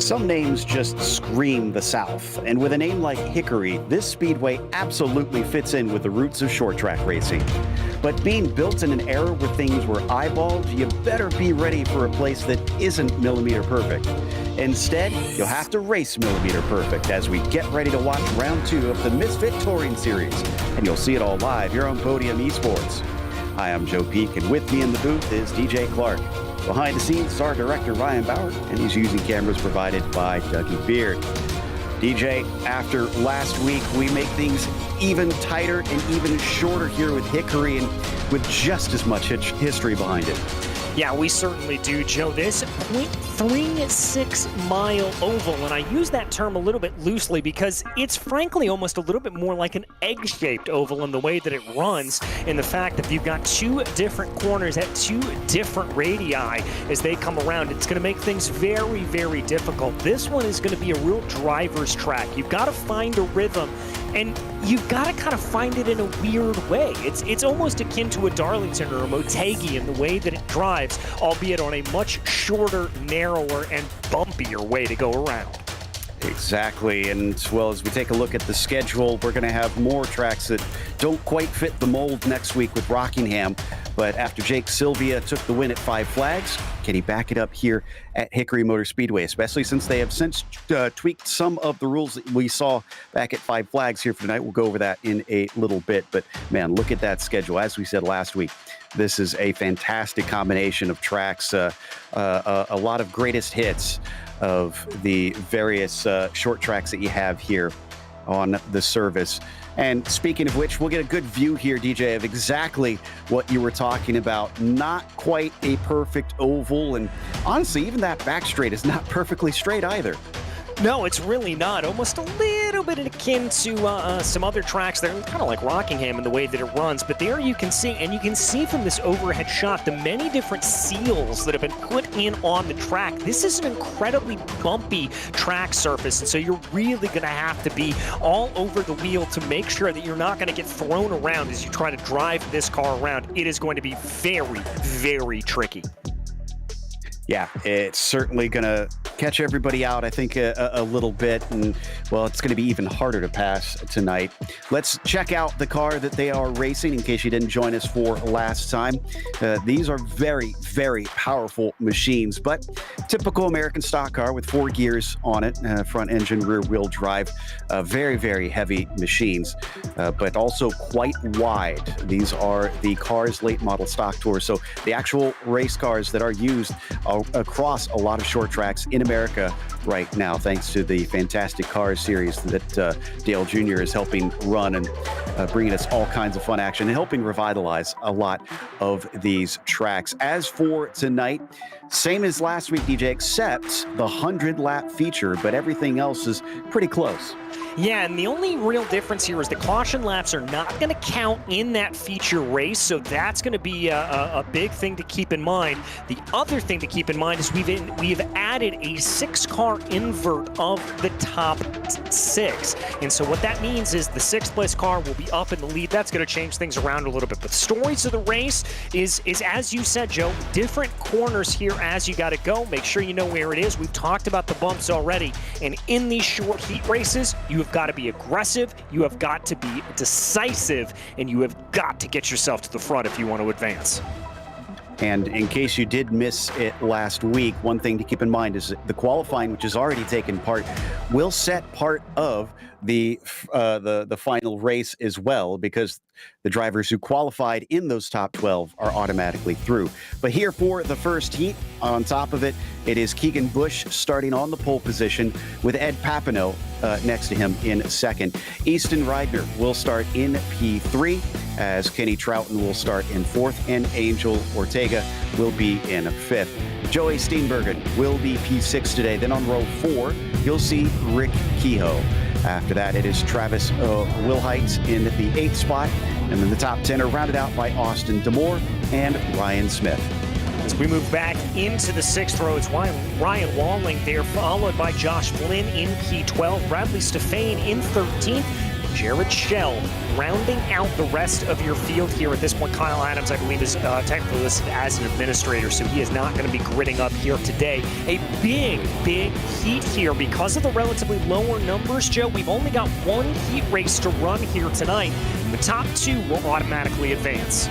Some names just scream the South, and with a name like Hickory, this speedway absolutely fits in with the roots of short track racing. But being built in an era where things were eyeballed, you better be ready for a place that isn't millimeter perfect. Instead, you'll have to race millimeter perfect as we get ready to watch round 2 of the Misfit Touring Series, and you'll see it all live here on Podium Esports. Hi, I'm Joe Peak, and with me in the booth is DJ Clark. Behind the scenes is our director, Ryan Bauer, and he's using cameras provided by Dougie Beard. DJ, after last week, we make things even tighter and even shorter here with Hickory and with just as much history behind it. Yeah, we certainly do, Joe. This 0.36 mile oval, and I use that term a little bit loosely because it's frankly almost a little bit more like an egg-shaped oval in the way that it runs, in the fact that you've got 2 different corners at 2 different radii as they come around. It's going to make things very, very difficult. This one is going to be a real driver's track. You've got to find a rhythm, and you've got to kind of find it in a weird way. It's almost akin to a Darlington or a Motegi in the way that it drives, albeit on a much shorter, narrower, and bumpier way to go around. Exactly, and as well as we take a look at the schedule, we're going to have more tracks that don't quite fit the mold next week with Rockingham. But after Jake Sylvia took the win at Five Flags, can he back it up here at Hickory Motor Speedway, especially since they have since tweaked some of the rules that we saw back at Five Flags here for tonight. We'll go over that in a little bit, but man, look at that schedule. As we said last week, this is a fantastic combination of tracks, a lot of greatest hits of the various short tracks that you have here on the service. And speaking of which, we'll get a good view here, DJ, of exactly what you were talking about. Not quite a perfect oval, and honestly, even that back straight is not perfectly straight either. No, it's really not. Almost a little bit akin to some other tracks that are kind of like Rockingham in the way that it runs. But there you can see, and you can see from this overhead shot, the many different seals that have been put in on the track. This is an incredibly bumpy track surface, and so you're really going to have to be all over the wheel to make sure that you're not going to get thrown around as you try to drive this car around. It is going to be very, very tricky. Yeah, it's certainly going to catch everybody out, I think, a little bit. And, well, it's going to be even harder to pass tonight. Let's check out the car that they are racing in case you didn't join us for last time. These are very, very powerful machines, but typical American stock car with 4 gears on it, front engine, rear wheel drive, very, very heavy machines, but also quite wide. These are the Cars late model stock tours. So the actual race cars that are used across a lot of short tracks in America right now, thanks to the fantastic Cars series that Dale Jr. is helping run and bringing us all kinds of fun action and helping revitalize a lot of these tracks. As for tonight, same as last week, DJ, except the 100-lap feature, but everything else is pretty close. Yeah, and the only real difference here is the caution laps are not going to count in that feature race, so that's going to be a big thing to keep in mind. The other thing to keep in mind is we've added a 6-car invert of the top 6, and so what that means is the 6th place car will be up in the lead. That's going to change things around a little bit. But the stories of the race is as you said, Joe, different corners here as you got to go. Make sure you know where it is. We've talked about the bumps already, and in these short heat races, you have got to be aggressive, you have got to be decisive, and you have got to get yourself to the front if you want to advance. And in case you did miss it last week, one thing to keep in mind is the qualifying, which has already taken part, will set part of the final race as well, because the drivers who qualified in those top 12 are automatically through. But here for the first heat, on top of it, it is Keegan Bush starting on the pole position with Ed Papineau next to him in second. Easton Reidner will start in P3, as Kenny Troughton will start in 4th, and Angel Ortega will be in 5th. Joey Steenbergen will be P6 today. Then on row 4, you'll see Rick Kehoe. After that, it is Travis Wilhite in the 8th spot, and then the top 10 are rounded out by Austin Damore and Ryan Smith. As we move back into the 6th row, it's Ryan Walling there, followed by Josh Flynn in P12, Bradley Stefane in 13th, Jared Shell rounding out the rest of your field here at this point. Kyle Adams, I believe, is technically listed as an administrator, so he is not going to be gridding up here today. A big heat here because of the relatively lower numbers, Joe. We've only got one heat race to run here tonight. The top two will automatically advance.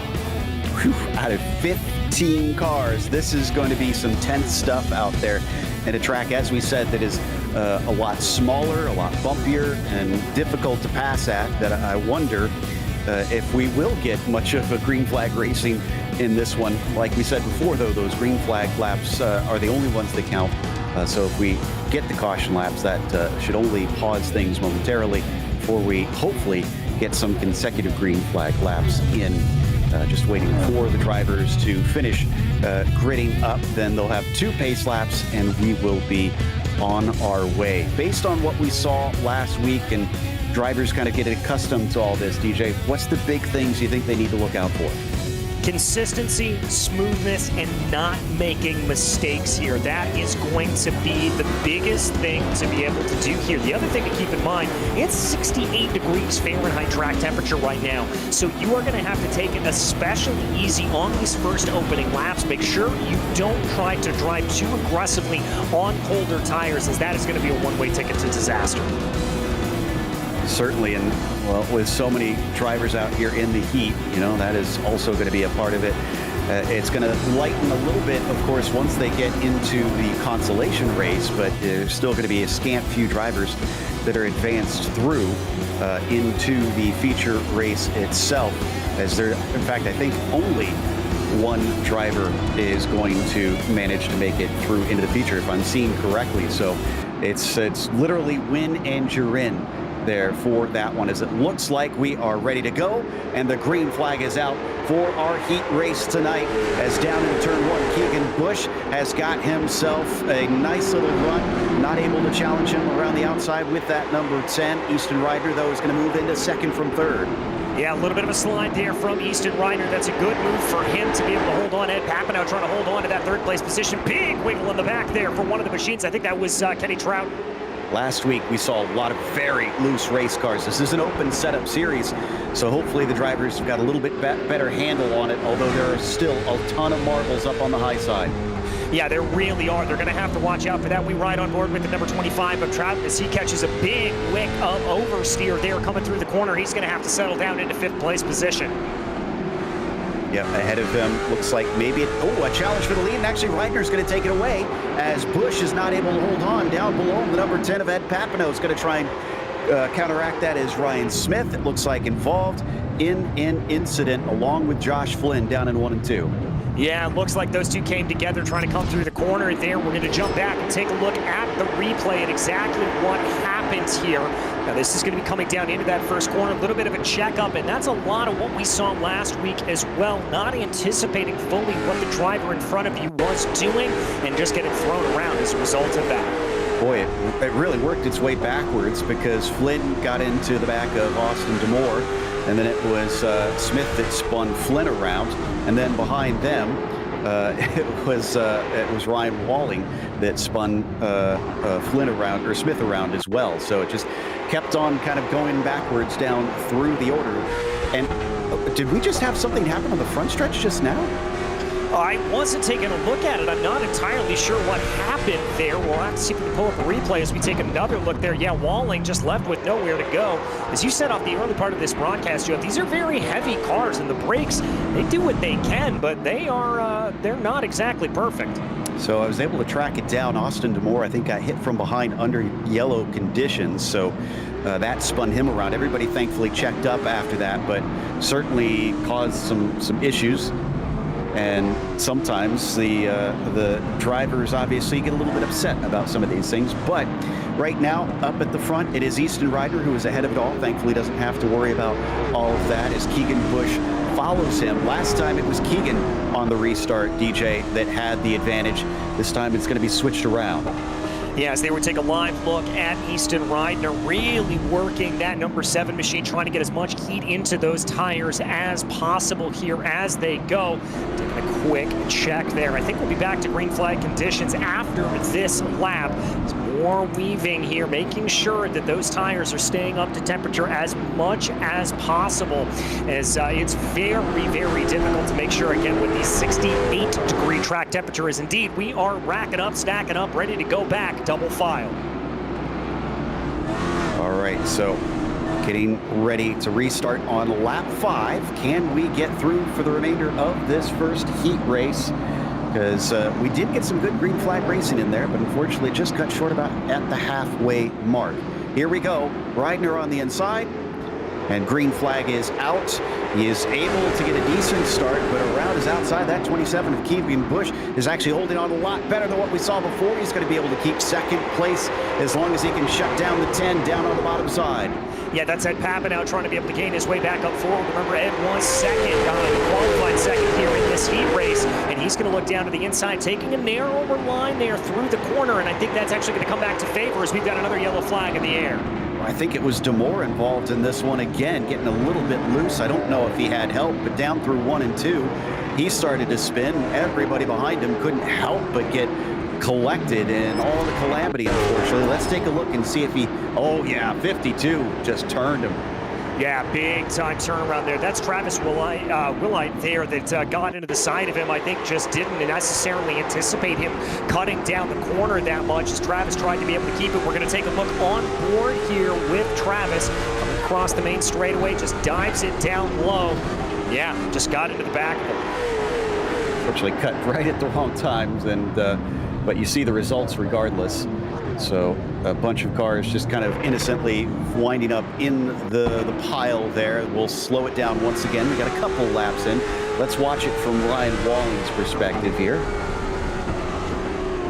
Whew, out of 15 cars, this is going to be some tense stuff out there. And a track, as we said, that is a lot smaller, a lot bumpier, and difficult to pass at, that I wonder if we will get much of a green flag racing in this one. Like we said before, though, those green flag laps are the only ones that count. So if we get the caution laps, that should only pause things momentarily before we hopefully get some consecutive green flag laps in. Just waiting for the drivers to finish gridding up. Then they'll have 2 pace laps and we will be on our way. Based on what we saw last week and drivers kind of getting accustomed to all this, DJ, what's the big things you think they need to look out for? Consistency, smoothness, and not making mistakes here. That is going to be the biggest thing to be able to do here. The other thing to keep in mind, it's 68 degrees Fahrenheit track temperature right now. So you are going to have to take it especially easy on these first opening laps. Make sure you don't try to drive too aggressively on colder tires, as that is going to be a one-way ticket to disaster. Certainly, and well, with so many drivers out here in the heat, you know, that is also going to be a part of it. It's going to lighten a little bit, of course, once they get into the consolation race, but there's still going to be a scant few drivers that are advanced through into the feature race itself, as there, in fact, I think only one driver is going to manage to make it through into the feature, if I'm seeing correctly. So it's literally win and you're in there for that one, as it looks like we are ready to go, and the green flag is out for our heat race tonight, as down in turn 1, Keegan Bush has got himself a nice little run, not able to challenge him around the outside with that number 10. Easton Ryder, though, is going to move into second from third. Yeah, a little bit of a slide there from Easton Ryder. That's a good move for him to be able to hold on. Ed Papineau trying to hold on to that third place position. Big wiggle in the back there for one of the machines. I think that was Kenny Trout. Last week, we saw a lot of very loose race cars. This is an open setup series, so hopefully the drivers have got a little bit better handle on it, although there are still a ton of marbles up on the high side. Yeah, there really are. They're going to have to watch out for that. We ride on board with the number 25 of Trout as he catches a big wick of oversteer there coming through the corner. He's going to have to settle down into 5th place position. Yep, ahead of him, looks like maybe a challenge for the lead, and actually Reitner's going to take it away, as Bush is not able to hold on. Down below him, the number 10 of Ed Papineau is going to try and counteract that, as Ryan Smith, it looks like, involved in an incident along with Josh Flynn down in 1 and 2. Yeah, it looks like those two came together trying to come through the corner there. We're going to jump back and take a look at the replay and exactly what happens here. Now, this is going to be coming down into that first corner, a little bit of a checkup, and that's a lot of what we saw last week as well. Not anticipating fully what the driver in front of you was doing and just getting thrown around as a result of that. Boy, it really worked its way backwards, because Flynn got into the back of Austin D'Amore, and then it was Smith that spun Flynn around, and then behind them it was Ryan Walling that spun Flynn around, or Smith around as well. So it just kept on kind of going backwards down through the order. And did we just have something happen on the front stretch just now? I wasn't taking a look at it. I'm not entirely sure what happened there. We'll have to see if we can pull up a replay as we take another look there. Yeah, Walling just left with nowhere to go. As you said off the early part of this broadcast, Joe, these are very heavy cars, and the brakes, they do what they can, but they're not exactly perfect. So I was able to track it down. Austin D'Amore, I think, got hit from behind under yellow conditions, so that spun him around. Everybody thankfully checked up after that, but certainly caused some issues. And sometimes the drivers obviously get a little bit upset about some of these things. But right now, up at the front, it is Easton Ryder who is ahead of it all. Thankfully, doesn't have to worry about all of that as Keegan Bush follows him. Last time it was Keegan on the restart, DJ, that had the advantage. This time it's going to be switched around. Yeah, as they would take a live look at Easton Ryder, really working that number 7 machine, trying to get as much heat into those tires as possible here as they go. Taking a quick check there. I think we'll be back to green flag conditions after this lap. Some more weaving here, making sure that those tires are staying up to temperature as much as possible, as it's very, very difficult to make sure, again, with the 68-degree track temperature is indeed, we are racking up, stacking up, ready to go back double file. All right, so getting ready to restart on lap 5. Can we get through for the remainder of this first heat race? Because we did get some good green flag racing in there, but unfortunately just cut short about at the halfway mark. Here we go. Reidner on the inside, and green flag is out. He is able to get a decent start, but around is outside. That 27 of Keegan Busch is actually holding on a lot better than what we saw before. He's going to be able to keep second place as long as he can shut down the 10 down on the bottom side. Yeah, that's Ed Papanow trying to be able to gain his way back up forward. Remember, Ed was second, qualified second here in this heat race, and he's going to look down to the inside, taking a narrower line there through the corner, and I think that's actually going to come back to favor as we've got another yellow flag in the air. I think it was Demore involved in this one again, getting a little bit loose. I don't know if he had help, but down through 1 and 2, he started to spin. Everybody behind him couldn't help but get collected in all the calamity, unfortunately. Let's take a look and see if he, oh yeah, 52 just turned him. Yeah, big time turnaround there. That's Travis Willite there that got into the side of him. I think just didn't necessarily anticipate him cutting down the corner that much as Travis tried to be able to keep it. We're going to take a look on board here with Travis. Coming across the main straightaway, just dives it down low. Yeah, just got into the back of him. Unfortunately, cut right at the wrong times, and but you see the results regardless. So a bunch of cars just kind of innocently winding up in the pile there. We'll slow it down once again. We got a couple laps in. Let's watch it from Ryan Walling's perspective here.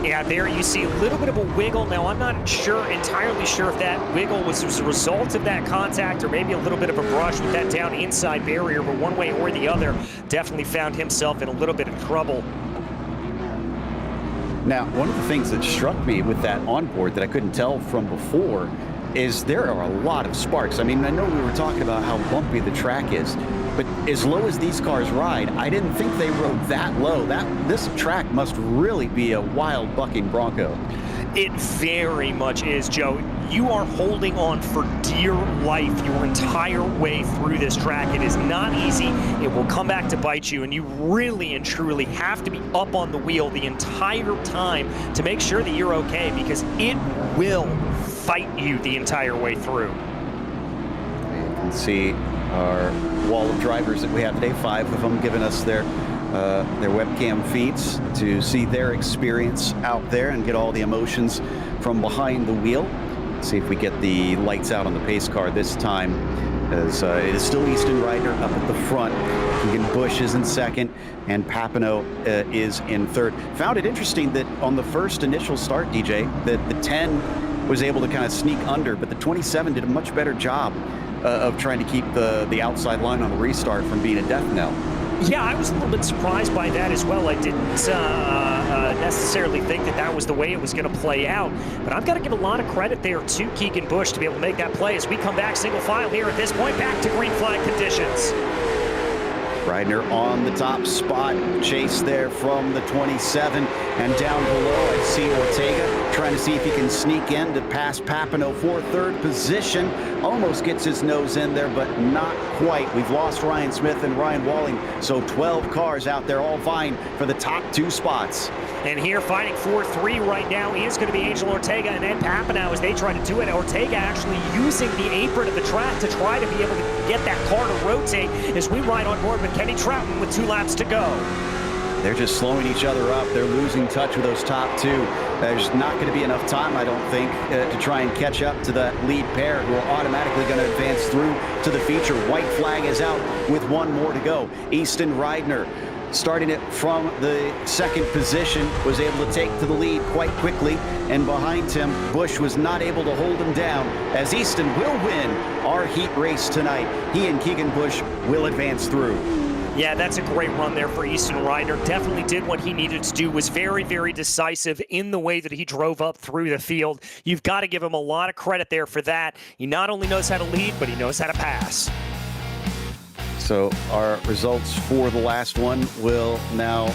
Yeah, there you see a little bit of a wiggle. Now, I'm not entirely sure if that wiggle was as a result of that contact or maybe a little bit of a brush with that down inside barrier, but one way or the other, definitely found himself in a little bit of trouble. Now, one of the things that struck me with that onboard that I couldn't tell from before is there are a lot of sparks. I mean, I know we were talking about how bumpy the track is, but as low as these cars ride, I didn't think they rode that low. This track must really be a wild bucking Bronco. It very much is, Joe. You are holding on for dear life your entire way through this track. It is not easy. It will come back to bite you, and you really and truly have to be up on the wheel the entire time to make sure that you're okay, because it will fight you the entire way through. You can see our wall of drivers that we have today, 5 of them giving us their webcam feeds to see their experience out there and get all the emotions from behind the wheel. See if we get the lights out on the pace car this time, as it is still Easton Reidner up at the front. Keegan Busch is in second, and Papanow is in third. Found it interesting that on the first initial start, DJ, that the 10 was able to kind of sneak under, but the 27 did a much better job of trying to keep the outside line on the restart from being a death knell. Yeah, I was a little bit surprised by that as well. I didn't necessarily think that was the way it was going to play out. But I've got to give a lot of credit there to Keegan Busch to be able to make that play as we come back single file here at this point, back to green flag conditions. Reidner on the top spot, chase there from the 27, and down below I see Ortega trying to see if he can sneak in to pass Papanow for third position. Almost gets his nose in there, but not quite. We've lost Ryan Smith and Ryan Walling, so 12 cars out there all vying for the top 2 spots. And here fighting for 3 right now is going to be Angel Ortega and Ed Papanow as they try to do it. Ortega actually using the apron of the track to try to be able to get that car to rotate as we ride on board with Kenny Troughton with 2 laps to go. They're just slowing each other up. They're losing touch with those top 2. There's not going to be enough time, I don't think, to try and catch up to that lead pair who are automatically going to advance through to the feature. White flag is out with 1 more to go. Easton Reidner, starting it from the second position, was able to take to the lead quite quickly, and behind him, Busch was not able to hold him down, as Easton will win our heat race tonight. He and Keegan Busch will advance through. Yeah, that's a great run there for Easton Reidner. Definitely did what he needed to do, was very, very decisive in the way that he drove up through the field. You've got to give him a lot of credit there for that. He not only knows how to lead, but he knows how to pass. So our results for the last one will now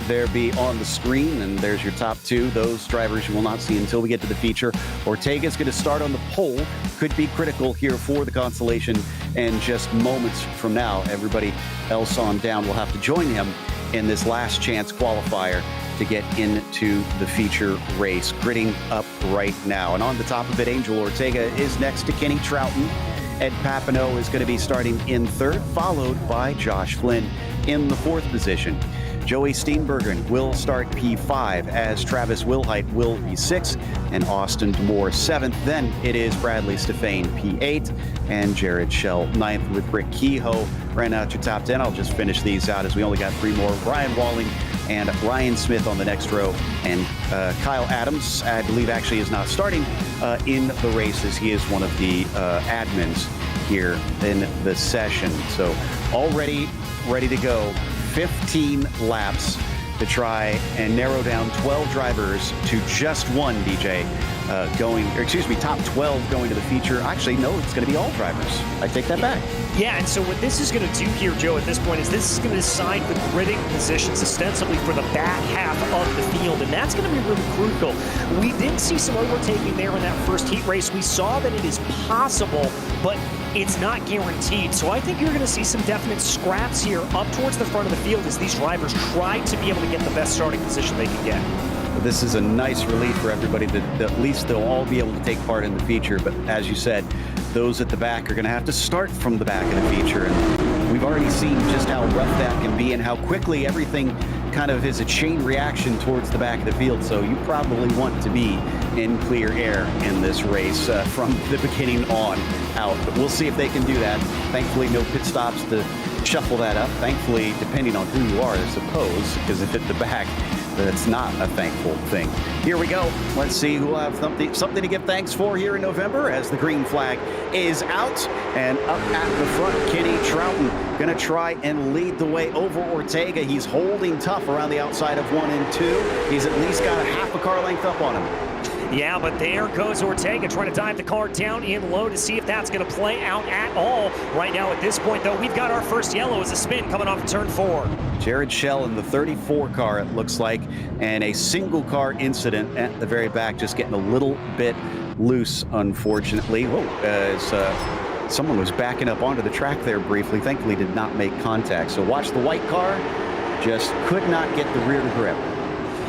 there be on the screen, and there's your top two. Those drivers you will not see until we get to the feature. Ortega's going to start on the pole. Could be critical here for the Consolation, and just moments from now, everybody else on down will have to join him in this last chance qualifier to get into the feature race. Gridding up right now. And on the top of it, Angel Ortega is next to Kenny Troughton. Ed Papineau is going to be starting in third, followed by Josh Flynn in the fourth position. Joey Steenbergen will start P5 as Travis Wilhite will be sixth and Austin Moore seventh. Then it is Bradley Stefane P8 and Jared Schell ninth with Rick Kehoe. Right now, to top 10. I'll just finish these out as we only got three more. Ryan Walling and Ryan Smith on the next row. And Kyle Adams, I believe, actually is not starting in the races. He is one of the admins here in the session. So already ready to go. 15 laps to try and narrow down 12 drivers to just one, DJ, top 12 going to the feature. Actually, no, it's going to be all drivers. I take that back. Yeah, and so what this is going to do here, Joe, at this point is this is going to decide the gridding positions ostensibly for the back half of the field, and that's going to be really crucial. We did see some overtaking there in that first heat race. We saw that it is possible, but it's not guaranteed. So I think you're going to see some definite scraps here up towards the front of the field as these drivers try to be able to get the best starting position they can get. This is a nice relief for everybody that at least they'll all be able to take part in the feature. But as you said, those at the back are going to have to start from the back of the feature. And we've already seen just how rough that can be and how quickly everything kind of is a chain reaction towards the back of the field. So you probably want to be in clear air in this race from the beginning on out. But we'll see if they can do that. Thankfully, no pit stops to shuffle that up. Thankfully, depending on who you are, I suppose, because if at the back, that's not a thankful thing. Here we go. Let's see who will have something to give thanks for here in November as the green flag is out. And up at the front, Kenny Troughton going to try and lead the way over Ortega. He's holding tough around the outside of 1 and 2. He's at least got a half a car length up on him. Yeah, but there goes Ortega trying to dive the car down in low to see if that's going to play out at all. Right now at this point, though, we've got our first yellow as a spin coming off of turn 4. Jared Schell in the 34 car, it looks like, and a single car incident at the very back, just getting a little bit loose, unfortunately. Whoa, as someone was backing up onto the track there briefly, thankfully did not make contact. So watch the white car, just could not get the rear to grip.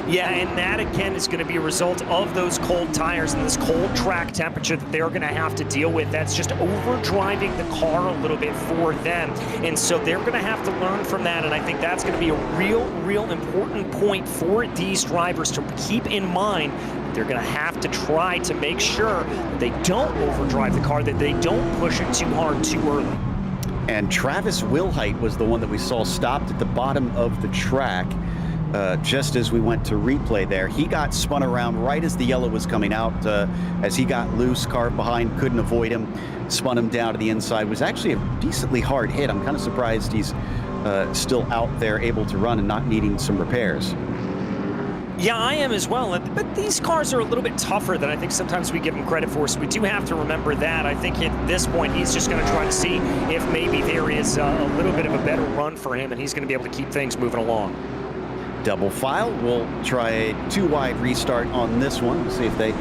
Yeah, and that again is going to be a result of those cold tires and this cold track temperature that they're going to have to deal with. That's just overdriving the car a little bit for them. And so they're going to have to learn from that. And I think that's going to be a real important point for these drivers to keep in mind. They're going to have to try to make sure that they don't overdrive the car, that they don't push it too hard too early. And Travis Wilhite was the one that we saw stopped at the bottom of the track. Just as we went to replay there. He got spun around right as the yellow was coming out. As he got loose, car behind couldn't avoid him, spun him down to the inside. It was actually a decently hard hit. I'm kind of surprised he's still out there able to run and not needing some repairs. Yeah, I am as well. But these cars are a little bit tougher than I think sometimes we give them credit for, so we do have to remember that. I think at this point, he's just going to try to see if maybe there is a little bit of a better run for him, and he's going to be able to keep things moving along. Double file. We'll try a 2 wide restart on this one. We'll see if they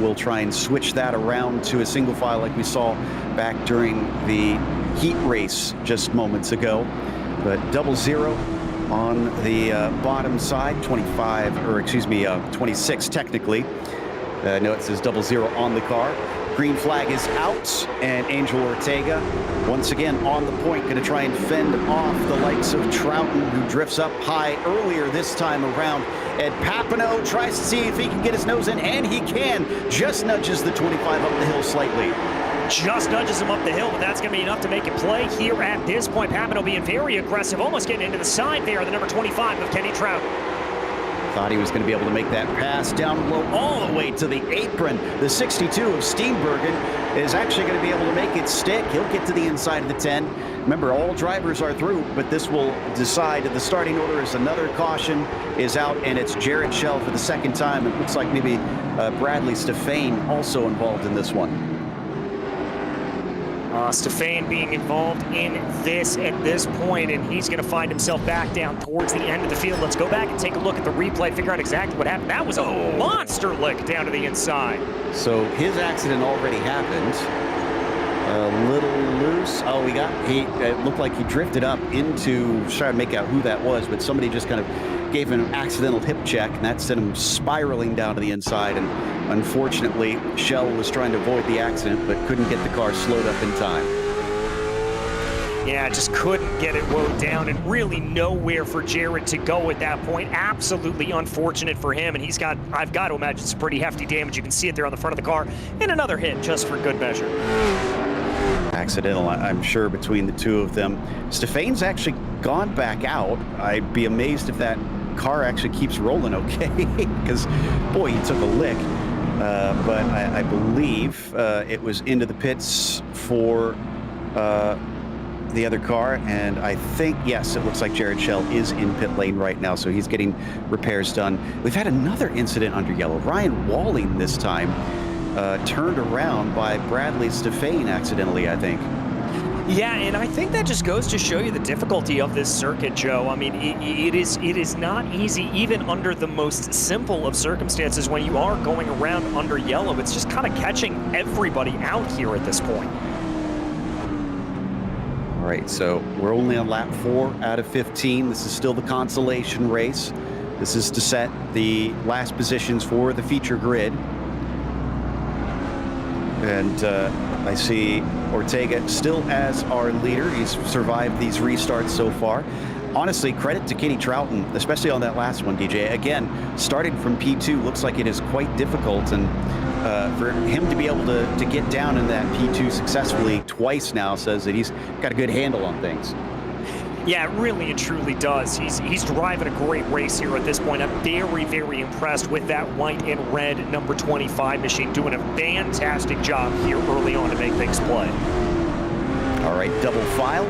will try and switch that around to a single file like we saw back during the heat race just moments ago. But 00 on the bottom side, 26 technically. No, it says 00 on the car. Green flag is out, and Angel Ortega once again on the point, going to try and fend off the likes of Troughton, who drifts up high earlier this time around. Ed Papineau tries to see if he can get his nose in, and he can. Just nudges the 25 up the hill slightly. Just nudges him up the hill, but that's going to be enough to make it play here at this point. Papineau being very aggressive, almost getting into the side there, the number 25 of Kenny Troughton. Thought he was going to be able to make that pass down low all the way to the apron. The 62 of Steenbergen is actually going to be able to make it stick. He'll get to the inside of the 10. Remember, all drivers are through, but this will decide the starting order as another caution is out, and it's Jared Schell for the second time. It looks like maybe Bradley Stefane also involved in this one. All Stefan being involved in this at this point, and he's going to find himself back down towards the end of the field. Let's go back and take a look at the replay, figure out exactly what happened. That was a monster lick down to the inside. So his accident already happened. A little loose. Oh, it looked like he drifted up into, trying to make out who that was, but somebody just kind of gave him an accidental hip check, and that sent him spiraling down to the inside. And unfortunately, Shell was trying to avoid the accident, but couldn't get the car slowed up in time. Yeah, just couldn't get it wound down, and really nowhere for Jared to go at that point. Absolutely unfortunate for him, and I've got to imagine some pretty hefty damage. You can see it there on the front of the car, and another hit just for good measure. Accidental, I'm sure, between the two of them. Stefan's actually gone back out. I'd be amazed if that car actually keeps rolling okay, because, boy, he took a lick. But I believe it was into the pits for the other car, and I think, yes, it looks like Jared Shell is in pit lane right now, so he's getting repairs done. We've had another incident under yellow. Ryan Walling this time turned around by Bradley Stefan accidentally, I think. Yeah, and I think that just goes to show you the difficulty of this circuit, Joe. I mean, it is not easy, even under the most simple of circumstances, when you are going around under yellow. It's just kind of catching everybody out here at this point. All right, so we're only on lap 4 out of 15. This is still the consolation race. This is to set the last positions for the feature grid. And I see Ortega still as our leader. He's survived these restarts so far. Honestly, credit to Kenny Troughton, especially on that last one, DJ. Again, starting from P2 looks like it is quite difficult, and for him to be able to get down in that P2 successfully twice now says that he's got a good handle on things. Yeah, it really and truly does. He's driving a great race here at this point. I'm very, very impressed with that white and red number 25 machine, doing a fantastic job here early on to make things play. All right, double file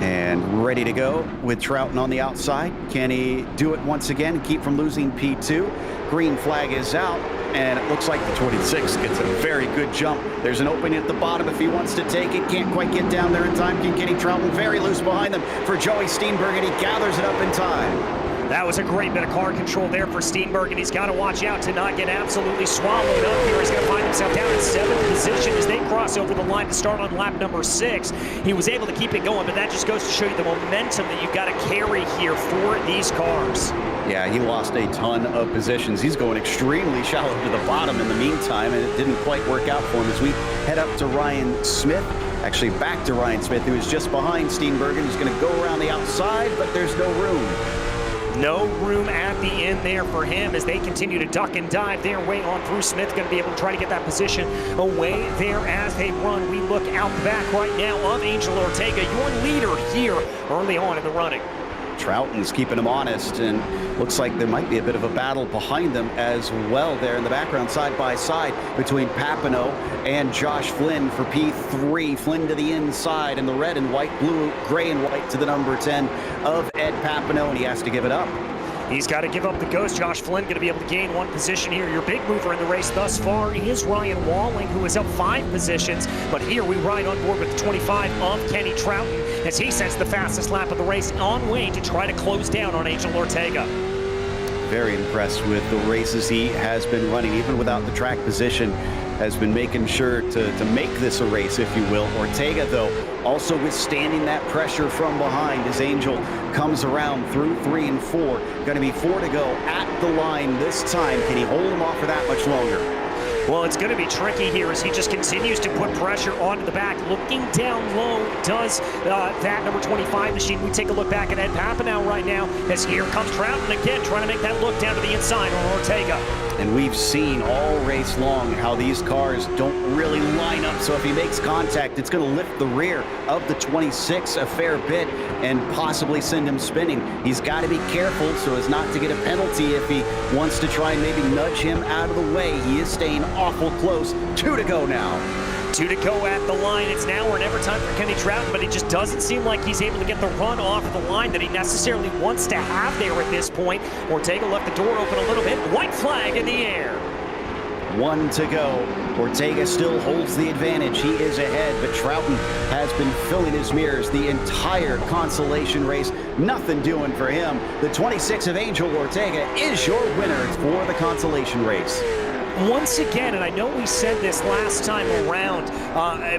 and ready to go with Troughton on the outside. Can he do it once again and keep from losing P2? Green flag is out, and it looks like the 26 gets a very good jump. There's an opening at the bottom if he wants to take it. Can't quite get down there in time. Can Kenny Troughton very loose behind them for Joey Steenberg, and he gathers it up in time. That was a great bit of car control there for Steenberg, and he's got to watch out to not get absolutely swallowed up here. He's going to find himself down in 7th position as they cross over the line to start on lap number 6. He was able to keep it going, but that just goes to show you the momentum that you've got to carry here for these cars. Yeah, he lost a ton of positions. He's going extremely shallow to the bottom in the meantime, and it didn't quite work out for him as we head up to Ryan Smith. Actually, back to Ryan Smith, who is just behind Steenberg, and he's going to go around the outside, but there's no room. No room at the end there for him as they continue to duck and dive their way on through. Smith going to be able to try to get that position away there as they run. We look out the back right now of Angel Ortega, your leader here early on in the running. Troughton's keeping him honest, and looks like there might be a bit of a battle behind them as well there in the background, side by side between Papineau and Josh Flynn for P3. Flynn to the inside, and the red and white, blue, gray and white to the number 10 of Ed Papineau, and he has to give it up. He's got to give up the ghost. Josh Flynn going to be able to gain 1 position here. Your big mover in the race thus far is Ryan Walling, who is up 5 positions. But here we ride on board with the 25 of Kenny Troughton as he sets the fastest lap of the race on way to try to close down on Angel Ortega. Very impressed with the races he has been running, even without the track position. Has been making sure to make this a race, if you will. Ortega, though, also withstanding that pressure from behind as Angel comes around through 3 and 4. Going to be 4 to go at the line this time. Can he hold him off for that much longer? Well, it's going to be tricky here as he just continues to put pressure onto the back. Looking down low does that number 25 machine. We take a look back at Ed Papineau right now as here comes Troughton again, trying to make that look down to the inside on Ortega. And we've seen all race long how these cars don't really line up. So if he makes contact, it's going to lift the rear of the 26 a fair bit and possibly send him spinning. He's got to be careful so as not to get a penalty if he wants to try and maybe nudge him out of the way. He is staying awful close. 2 to go now. 2 to go at the line. It's now or never time for Kenny Troughton, but it just doesn't seem like he's able to get the run off of the line that he necessarily wants to have there at this point. Ortega left the door open a little bit. White flag in the air. 1 to go. Ortega still holds the advantage. He is ahead, but Troughton has been filling his mirrors the entire Consolation race. Nothing doing for him. The 26 of Angel Ortega is your winner for the Consolation race. Once again, and I know we said this last time around,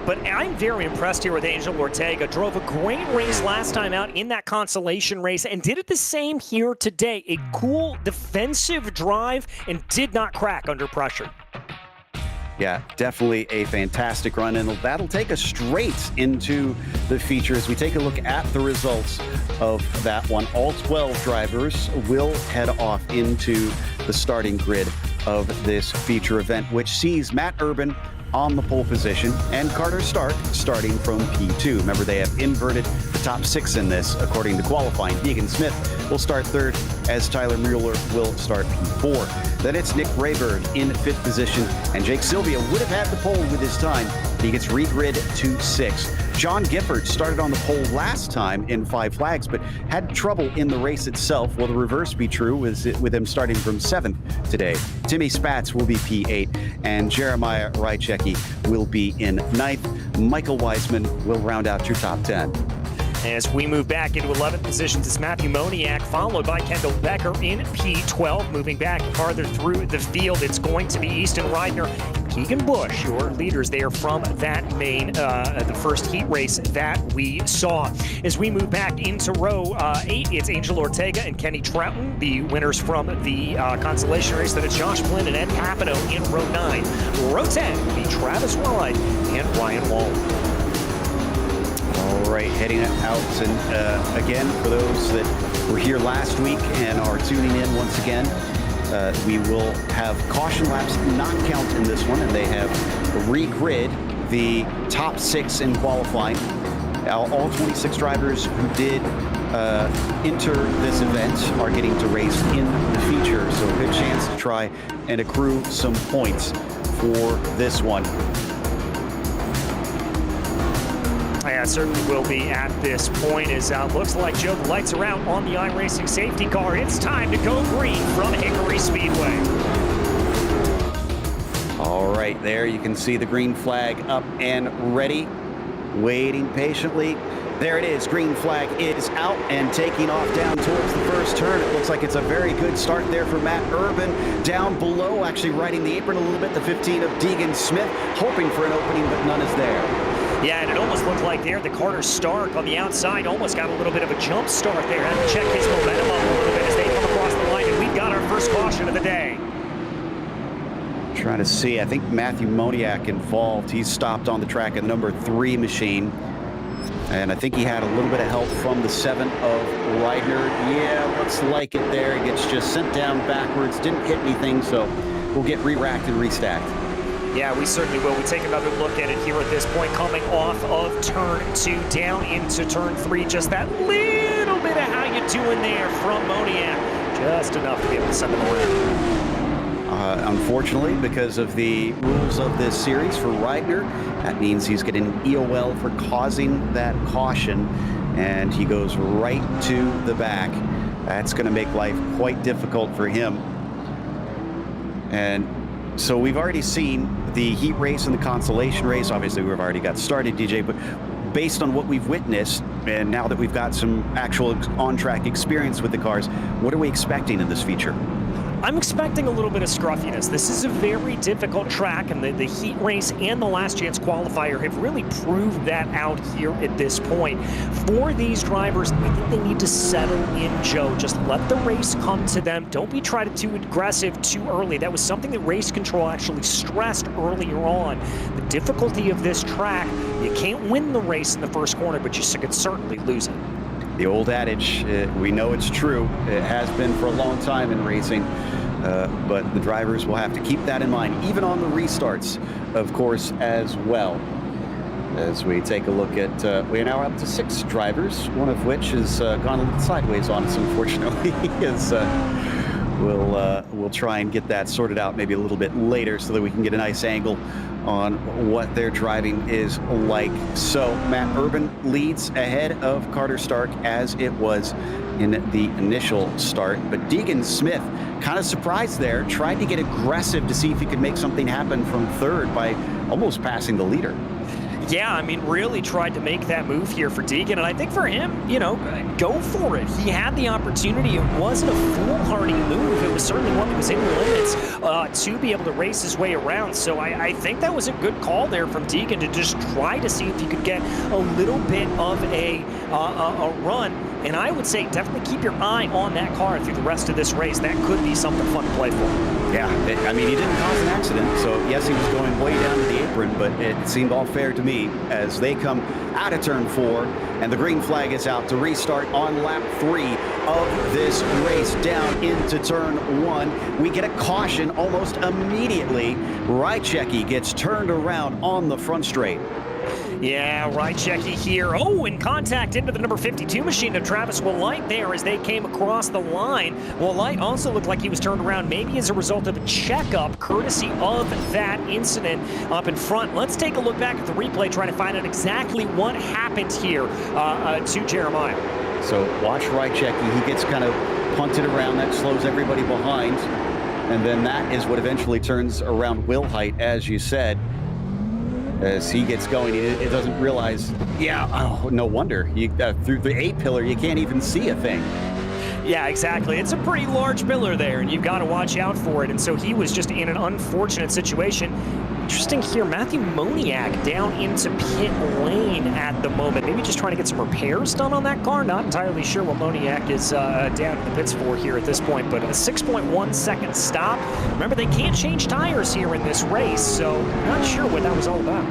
but I'm very impressed here with Angel Ortega. Drove a great race last time out in that Consolation race and did it the same here today. A cool defensive drive and did not crack under pressure. Yeah, definitely a fantastic run, and that'll take us straight into the feature as we take a look at the results of that one. All 12 drivers will head off into the starting grid of this feature event, which sees Matt Urban on the pole position and Carter Stark starting from P2. Remember, they have inverted the top 6 in this according to qualifying. Deegan Smith will start 3rd as Tyler Mueller will start P4. Then it's Nick Rayberg in 5th position, and Jake Sylvia would have had the pole with his time. He gets regrid to 6th. John Gifford started on the pole last time in 5 flags, but had trouble in the race itself. Will the reverse be true with him starting from 7th today? Timmy Spatz will be P8, and Jeremiah Rychecki will be in 9th. Michael Wiseman will round out your top 10. As we move back into 11th positions, it's Matthew Moniak, followed by Kendall Becker in P12. Moving back farther through the field, it's going to be Easton Reidner, Keegan Bush, your leaders there from that main, the first heat race that we saw. As we move back into row 8, it's Angel Ortega and Kenny Troughton, the winners from the Consolation race. Then it's Josh Flynn and Ed Papino in row 9. Row 10 will be Travis Wide and Ryan Wall. All right, heading out, and again, for those that were here last week and are tuning in once again, we will have caution laps not count in this one, and they have re-grid the top 6 in qualifying. All 26 drivers who did enter this event are getting to race in the feature, so a good chance to try and accrue some points for this one. Yeah, certainly will be at this point. As looks like, Joe, the lights are out on the iRacing safety car. It's time to go green from Hickory Speedway. All right, there you can see the green flag up and ready, waiting patiently. There it is, green flag is out and taking off down towards the first turn. It looks like it's a very good start there for Matt Urban. Down below, actually riding the apron a little bit, the 15 of Deegan Smith, hoping for an opening, but none is there. Yeah, and it almost looked like there the Carter Stark on the outside almost got a little bit of a jump start there. Had to check his momentum up a little bit as they come across the line, and we've got our first caution of the day. Trying to see, I think Matthew Moniak involved. He's stopped on the track in the number 3 machine. And I think he had a little bit of help from the 7 of Reidner. Yeah, looks like it there. He gets just sent down backwards, didn't hit anything, so we'll get re-racked and restacked. Yeah, we certainly will. We take another look at it here at this point, coming off of turn 2 down into turn 3. Just that little bit of how you doing there from Moniak. Just enough to be able to send them around. Unfortunately, because of the rules of this series for Reidner, that means he's getting an EOL for causing that caution, and he goes right to the back. That's going to make life quite difficult for him. And so we've already seen the heat race and the Consolation race. Obviously, we've already got started, DJ, but based on what we've witnessed, and now that we've got some actual on-track experience with the cars, what are we expecting in this feature? I'm expecting a little bit of scruffiness. This is a very difficult track, and the heat race and the last chance qualifier have really proved that out here at this point. For these drivers, I think they need to settle in, Joe. Just let the race come to them. Don't be trying to too aggressive too early. That was something that race control actually stressed earlier on. The difficulty of this track, you can't win the race in the first corner, but you could certainly lose it. The old adage, we know it's true. It has been for a long time in racing, but the drivers will have to keep that in mind, even on the restarts, of course, as well. As we take a look at, we are now up to 6 drivers, one of which has gone a little sideways on us, unfortunately. We'll try and get that sorted out maybe a little bit later so that we can get a nice angle on what their driving is like. So Matt Urban leads ahead of Carter Stark, as it was in the initial start. But Deegan Smith kind of surprised there, tried to get aggressive to see if he could make something happen from third by almost passing the leader. Yeah, I mean, really tried to make that move here for Deegan, and I think for him, you know, go for it. He had the opportunity. It wasn't a foolhardy move. It was certainly one that was in limits to be able to race his way around. So I think that was a good call there from Deegan to just try to see if he could get a little bit of a run. And I would say definitely keep your eye on that car through the rest of this race. That could be something fun to play for. Yeah, I mean, he didn't cause an accident, so yes, he was going way down to the apron, but it seemed all fair to me as they come out of turn 4, and the green flag is out to restart on lap 3 of this race down into turn 1. We get a caution almost immediately. Rychecki gets turned around on the front straight. Yeah, Rychecki here. Oh, in contact into the number 52 machine of Travis Willite there as they came across the line. Willite also looked like he was turned around maybe as a result of a checkup courtesy of that incident up in front. Let's take a look back at the replay, trying to find out exactly what happened here to Jeremiah. So watch Rychecki. He gets kind of punted around. That slows everybody behind. And then that is what eventually turns around Willite, as you said. As he gets going, it doesn't realize, no wonder. Through the A-pillar, you can't even see a thing. Yeah, exactly. It's a pretty large pillar there, and you've got to watch out for it. And so he was just in an unfortunate situation. Interesting here, Matthew Moniak down into pit lane at the moment. Maybe just trying to get some repairs done on that car. Not entirely sure what Moniak is down in the pits for here at this point, but a 6.1 second stop. Remember, they can't change tires here in this race, so not sure what that was all about.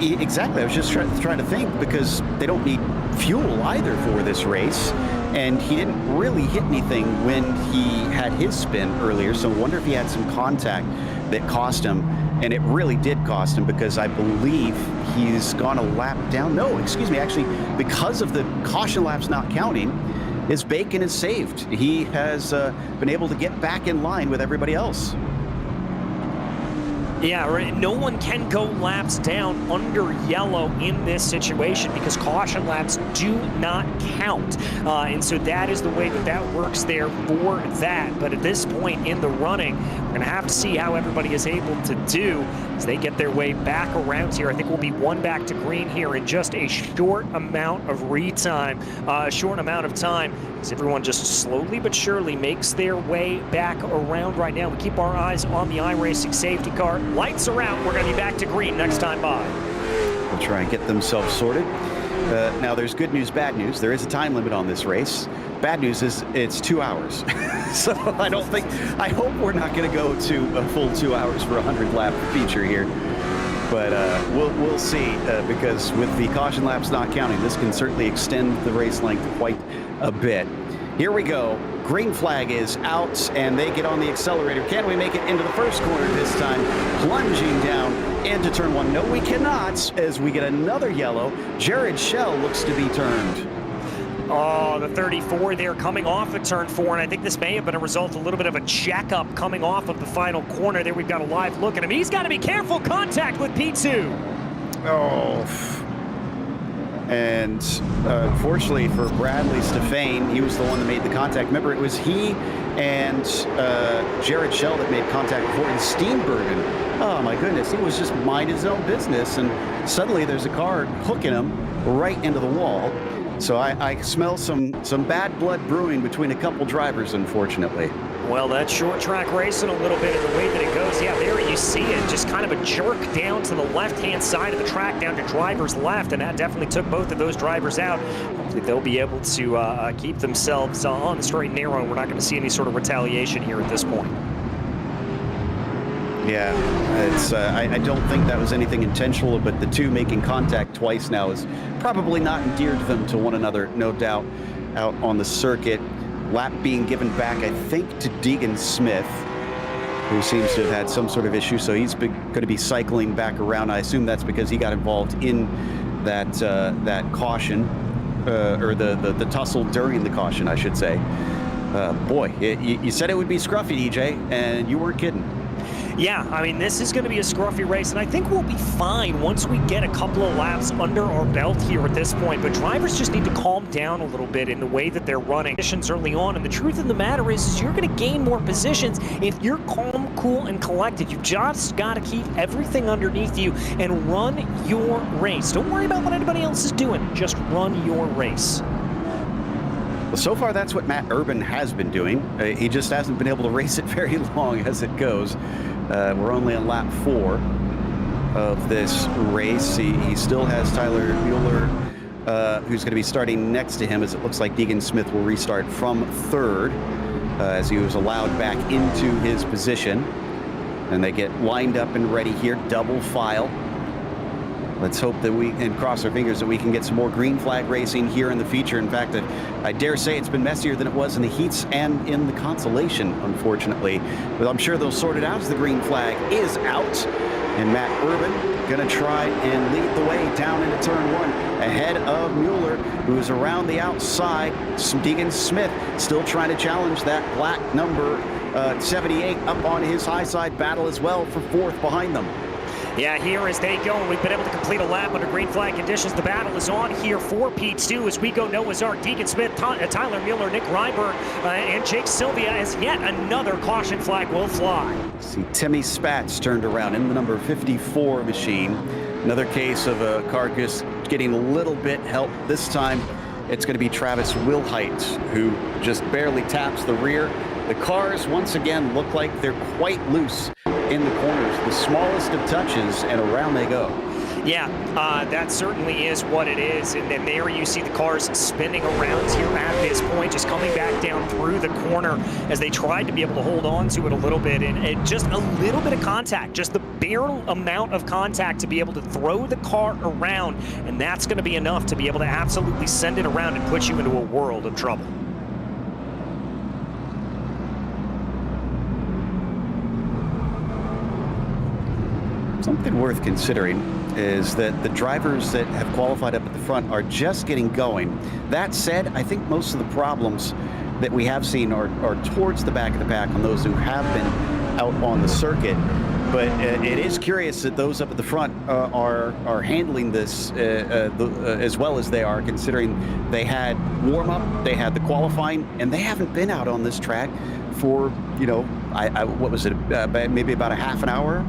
Exactly. I was just trying to think, because they don't need fuel either for this race, and he didn't really hit anything when he had his spin earlier, so I wonder if he had some contact that cost him. And it really did cost him, because I believe he's gone a lap down. No, excuse me. Actually, because of the caution laps not counting, his bacon is saved. He has been able to get back in line with everybody else. Yeah, right. No one can go laps down under yellow in this situation because caution laps do not count. And so that is the way that works there for that. But at this point in the running, we're going to have to see how everybody is able to do as they get their way back around here. I think we'll be one back to green here in just a short amount of time, as everyone just slowly but surely makes their way back around right now. We keep our eyes on the iRacing safety car. Lights are out. We're going to be back to green next time by. We'll try and get themselves sorted. Now, there's good news, bad news. There is a time limit on this race. Bad news is it's 2 hours. So I hope we're not going to go to a full 2 hours for a 100-lap feature here. But we'll see, because with the caution laps not counting, this can certainly extend the race length quite a bit. Here we go. Green flag is out, and they get on the accelerator. Can we make it into the first corner this time? Plunging down into turn 1. No, we cannot, as we get another yellow. Jared Schell looks to be turned. Oh, the 34 there coming off of turn 4, and I think this may have been a result of a little bit of a checkup coming off of the final corner. There we've got a live look at him. He's got to be careful. Contact with P2. Oh. And unfortunately for Bradley Stefane, he was the one that made the contact. Remember, it was he and Jared Schell that made contact before, and Steenbergen. Oh my goodness, he was just mind his own business, and suddenly there's a car hooking him right into the wall. So I smell some bad blood brewing between a couple drivers, unfortunately. Well, that's short track racing a little bit of the way that it goes. Yeah, there you see it, just kind of a jerk down to the left-hand side of the track, down to driver's left, and that definitely took both of those drivers out. Hopefully they'll be able to keep themselves on the straight and narrow, and we're not going to see any sort of retaliation here at this point. Yeah, it's. I don't think that was anything intentional, but the two making contact twice now is probably not endeared them to one another, no doubt, out on the circuit. Lap being given back, I think, to Deegan Smith, who seems to have had some sort of issue, so he's going to be cycling back around. I assume that's because he got involved in that caution, or the tussle during the caution, I should say. Boy, you said it would be scruffy, EJ, and you weren't kidding. Yeah, I mean, this is going to be a scruffy race, and I think we'll be fine once we get a couple of laps under our belt here at this point. But drivers just need to calm down a little bit in the way that they're running positions early on. And the truth of the matter is you're going to gain more positions if you're calm, cool, and collected. You've just got to keep everything underneath you and run your race. Don't worry about what anybody else is doing. Just run your race. Well, so far, that's what Matt Urban has been doing. He just hasn't been able to race it very long as it goes. We're only on lap 4 of this race. He still has Tyler Mueller, who's going to be starting next to him, as it looks like Deegan Smith will restart from 3rd as he was allowed back into his position. And they get lined up and ready here, double file. Let's hope that and cross our fingers that we can get some more green flag racing here in the feature. In fact, I dare say it's been messier than it was in the heats and in the Consolation, unfortunately. But I'm sure they'll sort it out as the green flag is out. And Matt Urban going to try and lead the way down into turn 1 ahead of Mueller, who is around the outside. Deegan Smith still trying to challenge that black number 78 up on his high side battle as well for 4th behind them. Yeah, here as they go, we've been able to complete a lap under green flag conditions. The battle is on here for P2 as we go Noah's Ark, Deegan Smith, Tyler Mueller, Nick Ryberg, and Jake Sylvia as yet another caution flag will fly. See Timmy Spatz turned around in the number 54 machine. Another case of a car just getting a little bit help. This time it's going to be Travis Wilhite, who just barely taps the rear. The cars, once again, look like they're quite loose in the corners. The smallest of touches, and around they go. Yeah, that certainly is what it is. And then there you see the cars spinning around here at this point, just coming back down through the corner as they tried to be able to hold on to it a little bit. And just a little bit of contact, just the bare amount of contact to be able to throw the car around. And that's going to be enough to be able to absolutely send it around and put you into a world of trouble. Something worth considering is that the drivers that have qualified up at the front are just getting going. That said, I think most of the problems that we have seen are towards the back of the pack on those who have been out on the circuit. But it is curious that those up at the front are handling this as well as they are, considering they had warm-up, they had the qualifying, and they haven't been out on this track for, you know, what was it, maybe about a half an hour?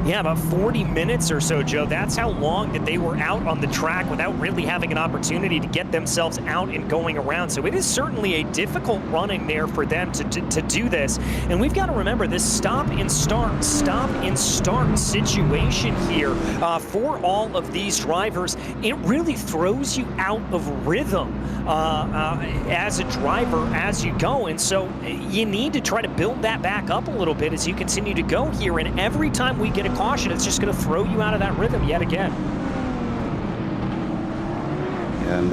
Yeah, about 40 minutes or so, Joe. That's how long that they were out on the track without really having an opportunity to get themselves out and going around. So it is certainly a difficult running there for them to do this. And we've got to remember this stop and start situation here for all of these drivers. It really throws you out of rhythm as a driver as you go. And so you need to try to build that back up a little bit as you continue to go here. And every time we get a caution, it's just going to throw you out of that rhythm yet again. And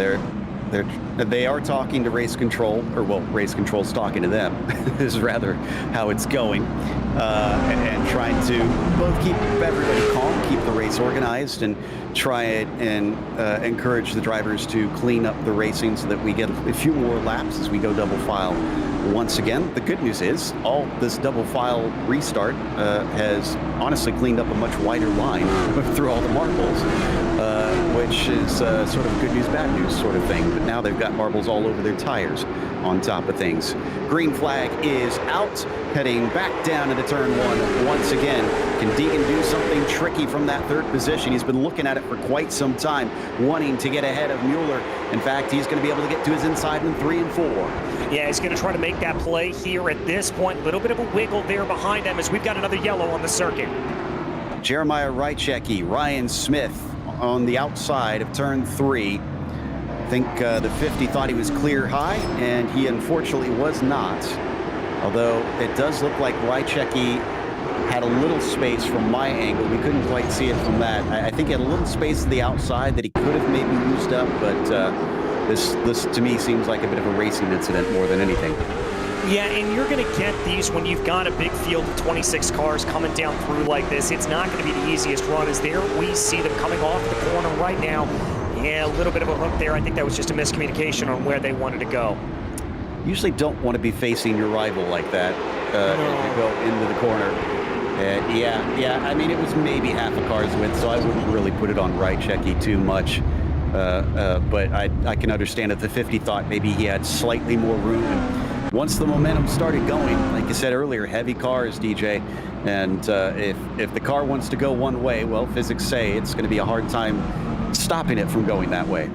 they are talking to race control, or well, race control's talking to them is rather how it's going, and trying to both keep everybody calm, keep the race organized, and try and encourage the drivers to clean up the racing so that we get a few more laps as we go double file. Once again, the good news is all this double file restart has honestly cleaned up a much wider line through all the marbles, which is sort of good news, bad news sort of thing. But now they've got marbles all over their tires on top of things. Green flag is out, heading back down into turn 1 once again. Can Deegan do something tricky from that 3rd position? He's been looking at it for quite some time, wanting to get ahead of Mueller. In fact, he's going to be able to get to his inside in 3 and 4. Yeah, he's going to try to make that play here at this point. A little bit of a wiggle there behind him as we've got another yellow on the circuit. Jeremiah Rychecki, Ryan Smith on the outside of turn 3. I think the 50 thought he was clear high, and he unfortunately was not. Although it does look like Rychecki had a little space from my angle. We couldn't quite see it from that. I think he had a little space to the outside that he could have maybe used up, but this to me seems like a bit of a racing incident more than anything. Yeah, and you're going to get these when you've got a big field of 26 cars coming down through like this. It's not going to be the easiest run. As there we see them coming off the corner right now. Yeah, a little bit of a hook there. I think that was just a miscommunication on where they wanted to go. Usually don't want to be facing your rival like that as you go into the corner. Yeah. I mean, it was maybe half a car's width, so I wouldn't really put it on right checky too much. But I can understand that the 50 thought maybe he had slightly more room. And once the momentum started going, like you said earlier, heavy cars, DJ. And if the car wants to go one way, well, physics say it's going to be a hard time stopping it from going that way.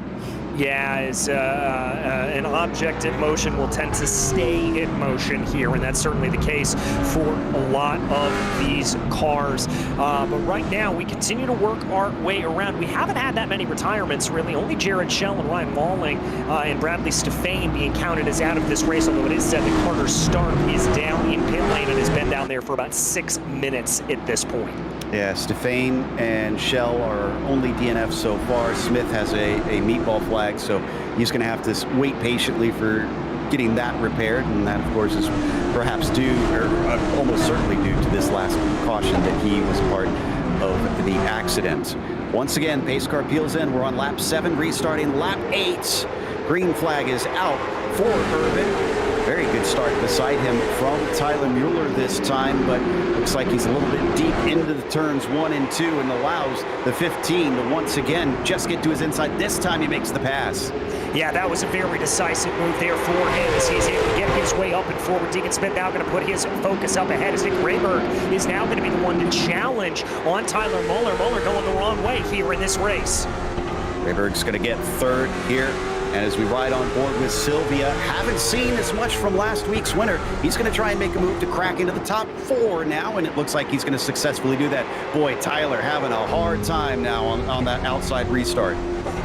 Yeah, as an object in motion will tend to stay in motion here, and that's certainly the case for a lot of these cars. But right now, we continue to work our way around. We haven't had that many retirements, really. Only Jared Schell and Ryan Walling and Bradley Stefane being counted as out of this race, although it is said that Carter Stark is down in pit lane and has been down there for about 6 minutes at this point. Yeah, Stefane and Schell are only DNF so far. Smith has a meatball flag, so he's going to have to wait patiently for getting that repaired, and that, of course, is perhaps due, or almost certainly due to this last caution that he was part of the accident. Once again, pace car peels in. We're on lap 7, restarting lap 8. Green flag is out for Urban. Very good start beside him from Tyler Mueller this time, but looks like he's a little bit deep into the turns 1 and 2 and allows the 15 to once again just get to his inside. This time he makes the pass. Yeah, that was a very decisive move there for him as he's able to get his way up and forward. Deacon Smith now going to put his focus up ahead as Nick Rayberg is now going to be the one to challenge on Tyler Mueller. Mueller going the wrong way here in this race. Rayberg's going to get third here. And as we ride on board with Sylvia, haven't seen as much from last week's winner. He's going to try and make a move to crack into the top 4 now, and it looks like he's going to successfully do that. Boy, Tyler having a hard time now on that outside restart.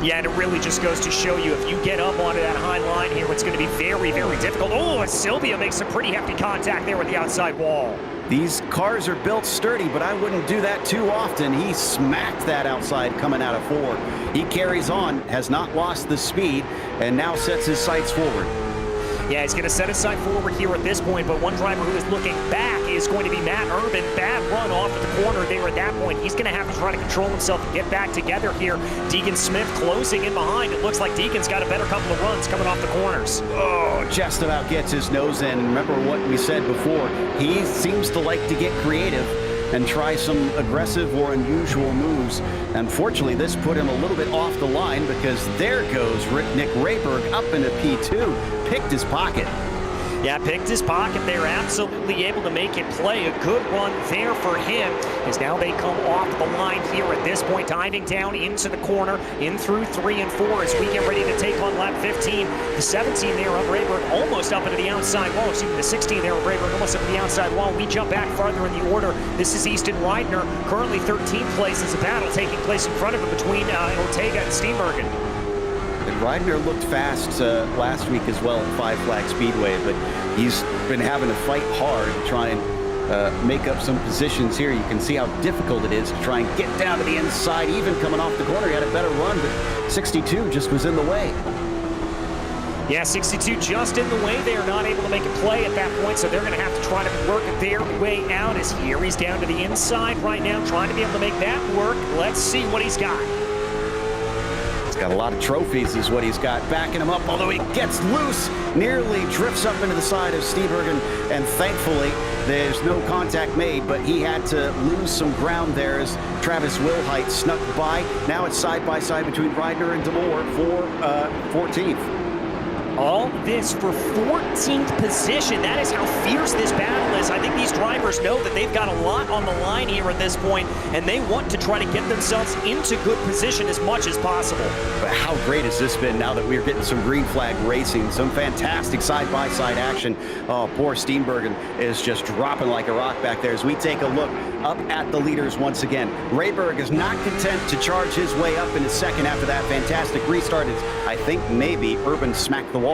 Yeah, and it really just goes to show you if you get up onto that high line here, it's going to be very, very difficult. Oh, and Sylvia makes some pretty hefty contact there with the outside wall. These cars are built sturdy, but I wouldn't do that too often. He smacked that outside coming out of 4. He carries on, has not lost the speed, and now sets his sights forward. Yeah, he's going to set his sight forward here at this point, but one driver who is looking back is going to be Matt Urban. Bad run off of the corner there at that point. He's going to have to try to control himself and get back together here. Deacon Smith closing in behind. It looks like Deacon's got a better couple of runs coming off the corners. Oh, just about gets his nose in. Remember what we said before. He seems to like to get creative and try some aggressive or unusual moves. Unfortunately, this put him a little bit off the line because there goes Nick Rayberg up into P2, picked his pocket. Yeah, picked his pocket there, absolutely able to make it play. A good run there for him as now they come off the line here at this point, diving down into the corner, in through 3 and 4 as we get ready to take on lap 15. The 17 there of Rayberg almost up into the outside wall. Excuse me, the 16 there of Rayberg almost up into the outside wall. We jump back farther in the order. This is Easton Reidner, currently 13th place. As a battle taking place in front of him between Ortega and Steenbergen. Reidner looked fast last week as well at Five Flag Speedway, but he's been having to fight hard to try and make up some positions here. You can see how difficult it is to try and get down to the inside. Even coming off the corner, he had a better run, but 62 just was in the way. Yeah, 62 just in the way. They are not able to make a play at that point, so they're going to have to try to work their way out as here he's down to the inside right now, trying to be able to make that work. Let's see what he's got. Got a lot of trophies is what he's got backing him up, although he gets loose, nearly drifts up into the side of Steenbergen, and thankfully there's no contact made, but he had to lose some ground there as Travis Wilhite snuck by. Now it's side by side between Reidner and DeMoor for 14th. All this for 14th position. That is how fierce this battle is. I think these drivers know that they've got a lot on the line here at this point, and they want to try to get themselves into good position as much as possible. But how great has this been now that we're getting some green flag racing, some fantastic side-by-side action. Oh, poor Steenbergen is just dropping like a rock back there as we take a look up at the leaders once again. Rayberg is not content to charge his way up in his second after that fantastic restart. I think maybe Urban smacked the wall.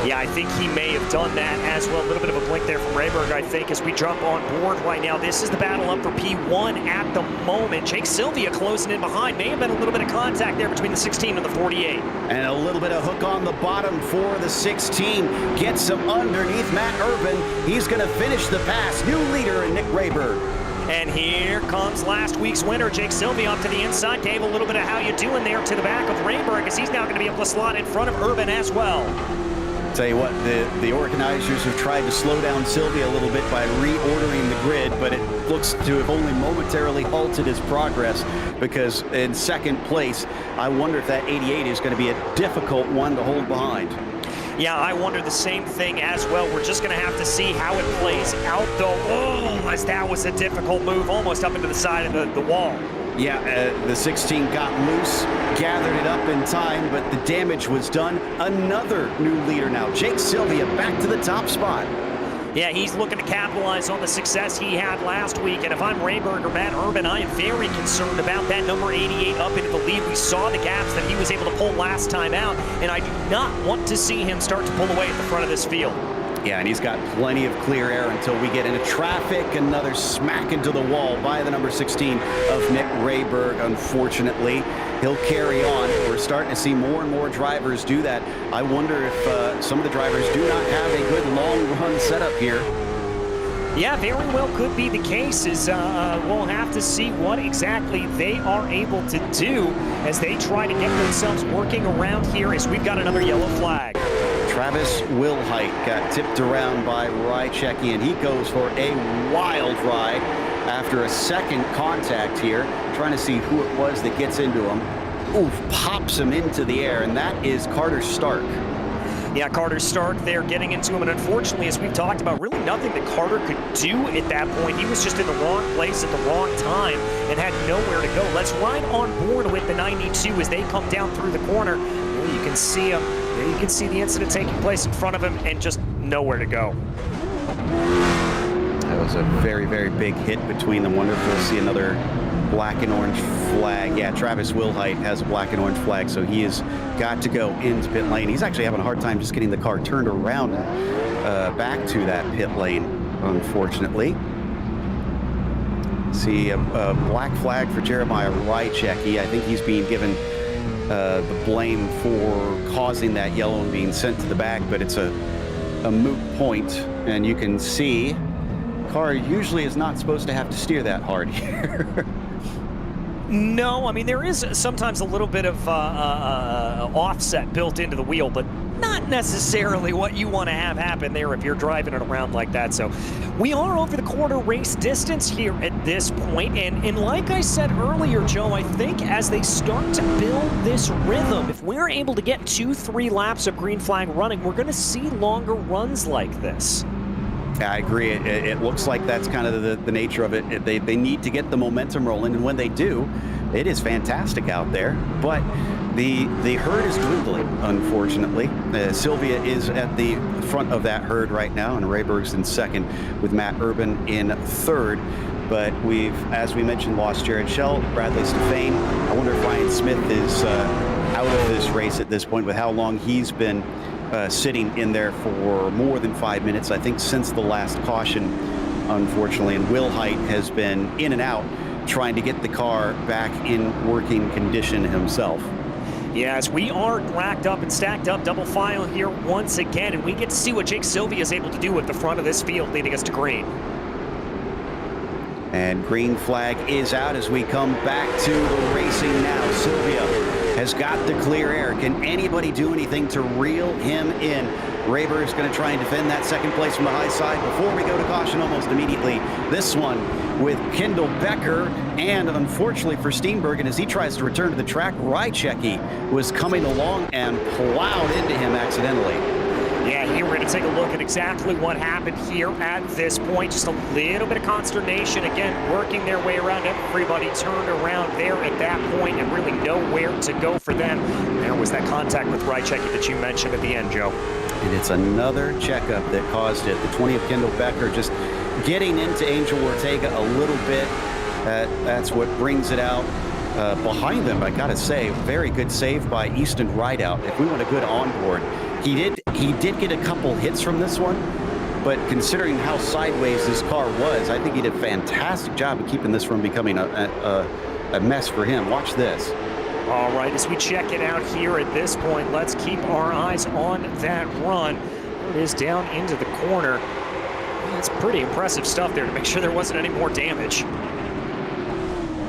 Yeah, I think he may have done that as well. A little bit of a blink there from Rayberg, I think, as we jump on board right now. This is the battle up for P1 at the moment. Jake Sylvia closing in behind. May have been a little bit of contact there between the 16 and the 48. And a little bit of hook on the bottom for the 16. Gets him underneath Matt Urban. He's going to finish the pass. New leader in Nick Rayberg. And here comes last week's winner, Jake Sylvia, up to the inside. Gave a little bit of how you doing there to the back of Rayberg as he's now going to be able to slot in front of Urban as well. Tell you what, the organizers have tried to slow down Sylvia a little bit by reordering the grid, but it looks to have only momentarily halted his progress, because in second place, I wonder if that 88 is going to be a difficult one to hold behind. Yeah, I wonder the same thing as well. We're just going to have to see how it plays out, though. Oh, as that was a difficult move, almost up into the side of the wall. Yeah, the 16 got loose, gathered it up in time, but the damage was done. Another new leader now. Jake Sylvia back to the top spot. Yeah, he's looking to capitalize on the success he had last week. And if I'm Rayberg or Matt Urban, I am very concerned about that number 88 up into the lead. We saw the gaps that he was able to pull last time out, and I do not want to see him start to pull away at the front of this field. Yeah, and he's got plenty of clear air until we get into traffic. Another smack into the wall by the number 16 of Nick Rayberg, unfortunately. He'll carry on. We're starting to see more and more drivers do that. I wonder if some of the drivers do not have a good long run setup here. Yeah, very well could be the case. We'll have to see what exactly they are able to do as they try to get themselves working around here, as we've got another yellow flag. Travis Wilhite got tipped around by Rychecki, and he goes for a wild ride after a second contact here, trying to see who it was that gets into him. Oof, pops him into the air, and that is Carter Stark. Yeah, Carter Stark there getting into him, and unfortunately, as we've talked about, really nothing that Carter could do at that point. He was just in the wrong place at the wrong time and had nowhere to go. Let's ride on board with the 92 as they come down through the corner. There you can see him. There you can see the incident taking place in front of him and just nowhere to go. That was a very, very big hit between them. Wonder if we'll see another black and orange flag. Yeah, Travis Wilhite has a black and orange flag, so he has got to go into pit lane. He's actually having a hard time just getting the car turned around back to that pit lane, unfortunately. See a black flag for Jeremiah Rychecki. I think he's being given the blame for causing that yellow and being sent to the back, but it's a moot point, and you can see car usually is not supposed to have to steer that hard here. No, I mean, there is sometimes a little bit of offset built into the wheel, but not necessarily what you want to have happen there if you're driving it around like that. So we are over the quarter race distance here at this point, and like I said earlier, Joe, I think as they start to build this rhythm, if we're able to get 2-3 laps of green flag running, we're going to see longer runs like this. I agree. It looks like that's kind of the nature of it. They need to get the momentum rolling, and when they do, it is fantastic out there. But the herd is dwindling, unfortunately. Sylvia is at the front of that herd right now, and Rayberg's in second with Matt Urban in third. But we've, as we mentioned, lost Jared Schell, Bradley Stefane. I wonder if Ryan Smith is out of this race at this point with how long he's been sitting in there for more than 5 minutes, I think, since the last caution, unfortunately. And Wilhite has been in and out trying to get the car back in working condition himself. Yes, we are racked up and stacked up double file here once again, and we get to see what Jake Sylvia is able to do at the front of this field, leading us to green. And green flag is out as we come back to the racing now. Sylvia has got the clear air. Can anybody do anything to reel him in? Rayberg is going to try and defend that second place from the high side before we go to caution almost immediately. This one with Kendall Becker, and unfortunately for Steenbergen, as he tries to return to the track, Rychecki was coming along and plowed into him accidentally. Yeah, here we're going to take a look at exactly what happened here at this point. Just a little bit of consternation. Again, working their way around. Everybody turned around there at that point and really nowhere to go for them. There was that contact with Rychecki that you mentioned at the end, Joe. And it's another checkup that caused it. The 20 of Kendall Becker just getting into Angel Ortega a little bit. That's what brings it out. Behind them, I gotta say, very good save by Easton Rideout. If we want a good onboard, he did get a couple hits from this one, but considering how sideways this car was, I think he did a fantastic job of keeping this from becoming a mess for him. Watch this. All right, as we check it out here at this point, let's keep our eyes on that run. There it is down into the corner. That's pretty impressive stuff there to make sure there wasn't any more damage.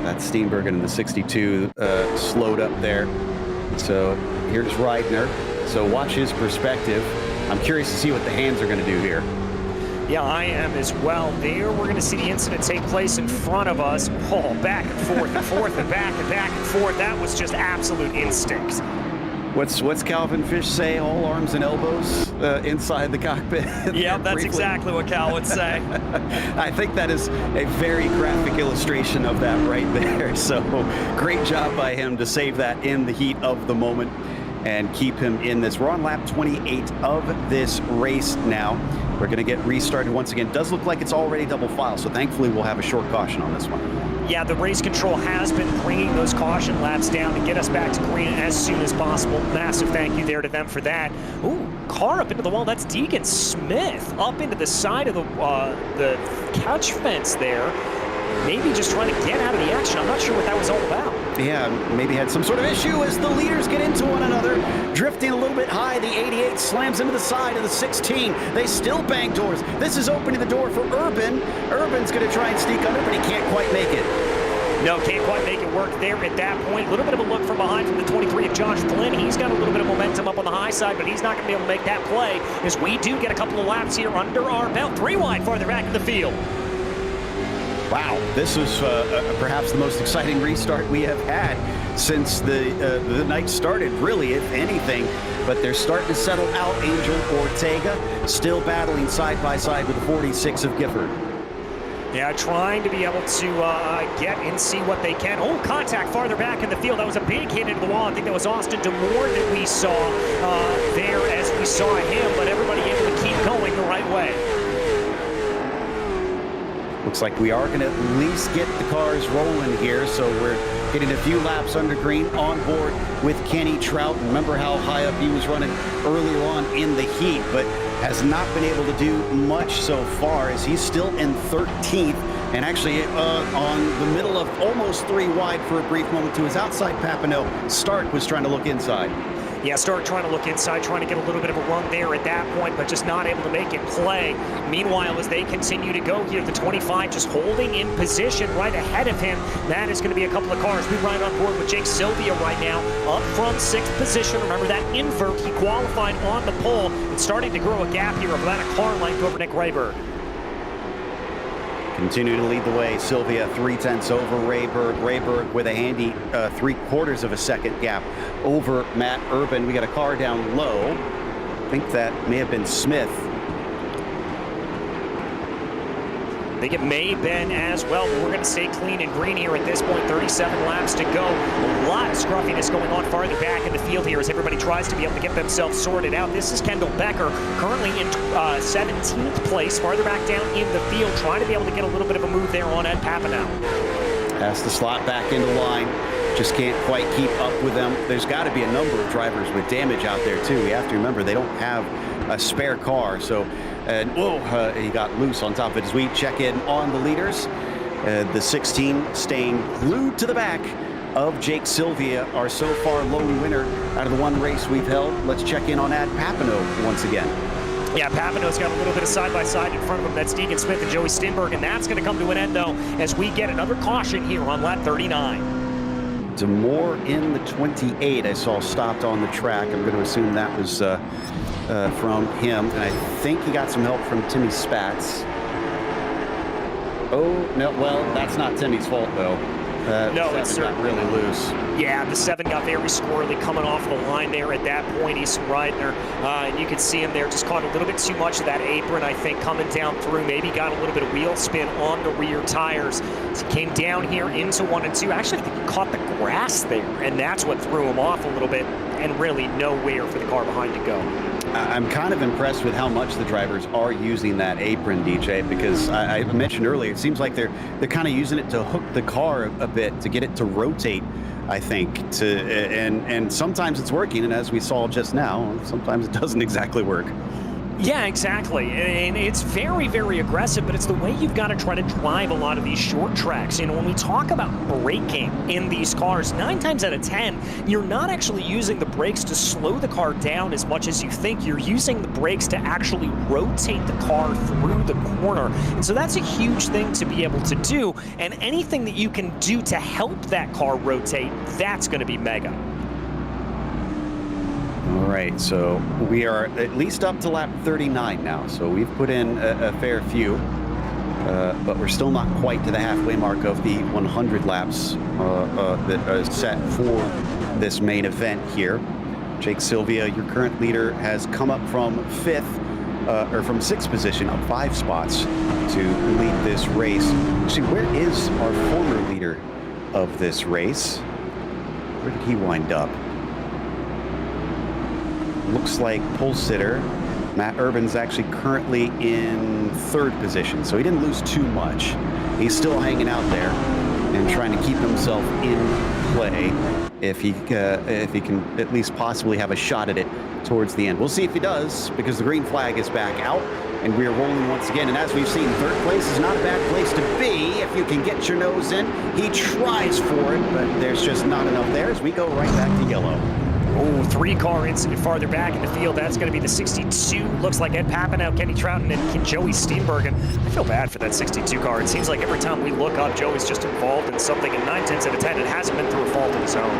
That's Steenbergen in the 62 slowed up there. So here's Reidner. So watch his perspective. I'm curious to see what the hands are going to do here. Yeah, I am as well. There, we're going to see the incident take place in front of us. Oh, back and forth and forth and back and forth. That was just absolute instinct. What's Calvin Fish say? All arms and elbows inside the cockpit. Yeah, that's exactly what Cal would say. I think that is a very graphic illustration of that right there. So great job by him to save that in the heat of the moment and keep him in this. We're on lap 28 of this race now. We're going to get restarted once again. Does look like it's already double file, so thankfully we'll have a short caution on this one. Yeah, the race control has been bringing those caution laps down to get us back to green as soon as possible. Massive thank you there to them for that. Ooh, car up into the wall. That's Deegan Smith up into the side of the couch fence there. Maybe just trying to get out of the action. I'm not sure what that was all about. Yeah, maybe had some sort of issue as the leaders get into one another. Drifting a little bit high, the 88 slams into the side of the 16. They still bang doors. This is opening the door for Urban. Urban's going to try and sneak under, but he can't quite make it. No, can't quite make it work there at that point. A little bit of a look from behind from the 23 of Josh Flynn. He's got a little bit of momentum up on the high side, but he's not going to be able to make that play as we do get a couple of laps here under our belt. 3 wide farther back in the field. Wow, this was perhaps the most exciting restart we have had since the night started, really, if anything. But they're starting to settle out. Angel Ortega still battling side by side with the 46 of Gifford. Yeah, trying to be able to get and see what they can. Oh, contact farther back in the field. That was a big hit into the wall. I think that was Austin DeMoore that we saw there as we saw him, but everybody able to keep going the right way. Looks like we are going to at least get the cars rolling here, so we're getting a few laps under green on board with Kenny Trout. Remember how high up he was running earlier on in the heat, but has not been able to do much so far as he's still in 13th and actually on the middle of almost 3 wide for a brief moment to his outside Papineau. Stark was trying to look inside. Yeah, Stark trying to look inside, trying to get a little bit of a run there at that point, but just not able to make it play. Meanwhile, as they continue to go here, the 25 just holding in position right ahead of him. That is going to be a couple of cars. We ride on board with Jake Sylvia right now, up front, 6th position. Remember that invert, he qualified on the pole. It's starting to grow a gap here of about a car length over Nick Rayberg. Continue to lead the way. Sylvia 0.3 over Rayberg. Rayberg with a handy 3/4 of a second gap over Matt Urban. We got a car down low. I think that may have been Smith. I think it may have been as well, but we're going to stay clean and green here at this point. 37 laps to go. A lot of scruffiness going on farther back in the field here as everybody tries to be able to get themselves sorted out. This is Kendall Becker, currently in 17th place, farther back down in the field, trying to be able to get a little bit of a move there on Ed Papineau. Has to slot back into line. Just can't quite keep up with them. There's got to be a number of drivers with damage out there, too. We have to remember they don't have a spare car, so he got loose on top of it as we check in on the leaders. The 16 staying glued to the back of Jake Sylvia, our so far lone winner out of the one race we've held. Let's check in on Ad Papineau once again. Yeah, Papineau's got a little bit of side-by-side in front of him. That's Deegan Smith and Joey Stinberg, and that's going to come to an end, though, as we get another caution here on lap 39. DeMoore in the 28 I saw stopped on the track. I'm going to assume that was from him, and I think he got some help from Timmy Spatz. Oh, no, well, that's not Timmy's fault, though. No, it's got really loose. Yeah, the 7 got very squirrely coming off the line there at that point. He's riding there, and you can see him there. Just caught a little bit too much of that apron, I think, coming down through. Maybe got a little bit of wheel spin on the rear tires. So he came down here into 1 and 2. Actually, I think he caught the grass there, and that's what threw him off a little bit, and really nowhere for the car behind to go. I'm kind of impressed with how much the drivers are using that apron, DJ, because I mentioned earlier, it seems like they're kind of using it to hook the car a bit, to get it to rotate, I think, and sometimes it's working, and as we saw just now, sometimes it doesn't exactly work. Yeah, exactly. And it's very, very aggressive, but it's the way you've got to try to drive a lot of these short tracks. You know, when we talk about braking in these cars, 9 times out of 10, you're not actually using the brakes to slow the car down as much as you think. You're using the brakes to actually rotate the car through the corner. And so that's a huge thing to be able to do. And anything that you can do to help that car rotate, that's going to be mega. All right, so we are at least up to lap 39 now, so we've put in a fair few, but we're still not quite to the halfway mark of the 100 laps that are set for this main event here. Jake Sylvia, your current leader, has come up from from sixth position, up 5 spots to lead this race. Actually, where is our former leader of this race? Where did he wind up? Looks like pole sitter Matt Urban's actually currently in 3rd position, so he didn't lose too much. He's still hanging out there and trying to keep himself in play if he can at least possibly have a shot at it towards the end. We'll see if he does, because the green flag is back out and we are rolling once again. And as we've seen, 3rd place is not a bad place to be if you can get your nose in. He tries for it, but there's just not enough there as we go right back to yellow. Oh, 3-car incident farther back in the field. That's going to be the 62. Looks like Ed Papanow, Kenny Trouton, and Joey Steenbergen. I feel bad for that 62 car. It seems like every time we look up, Joey's just involved in something, and 9/10 out of 10, it hasn't been through a fault of his own.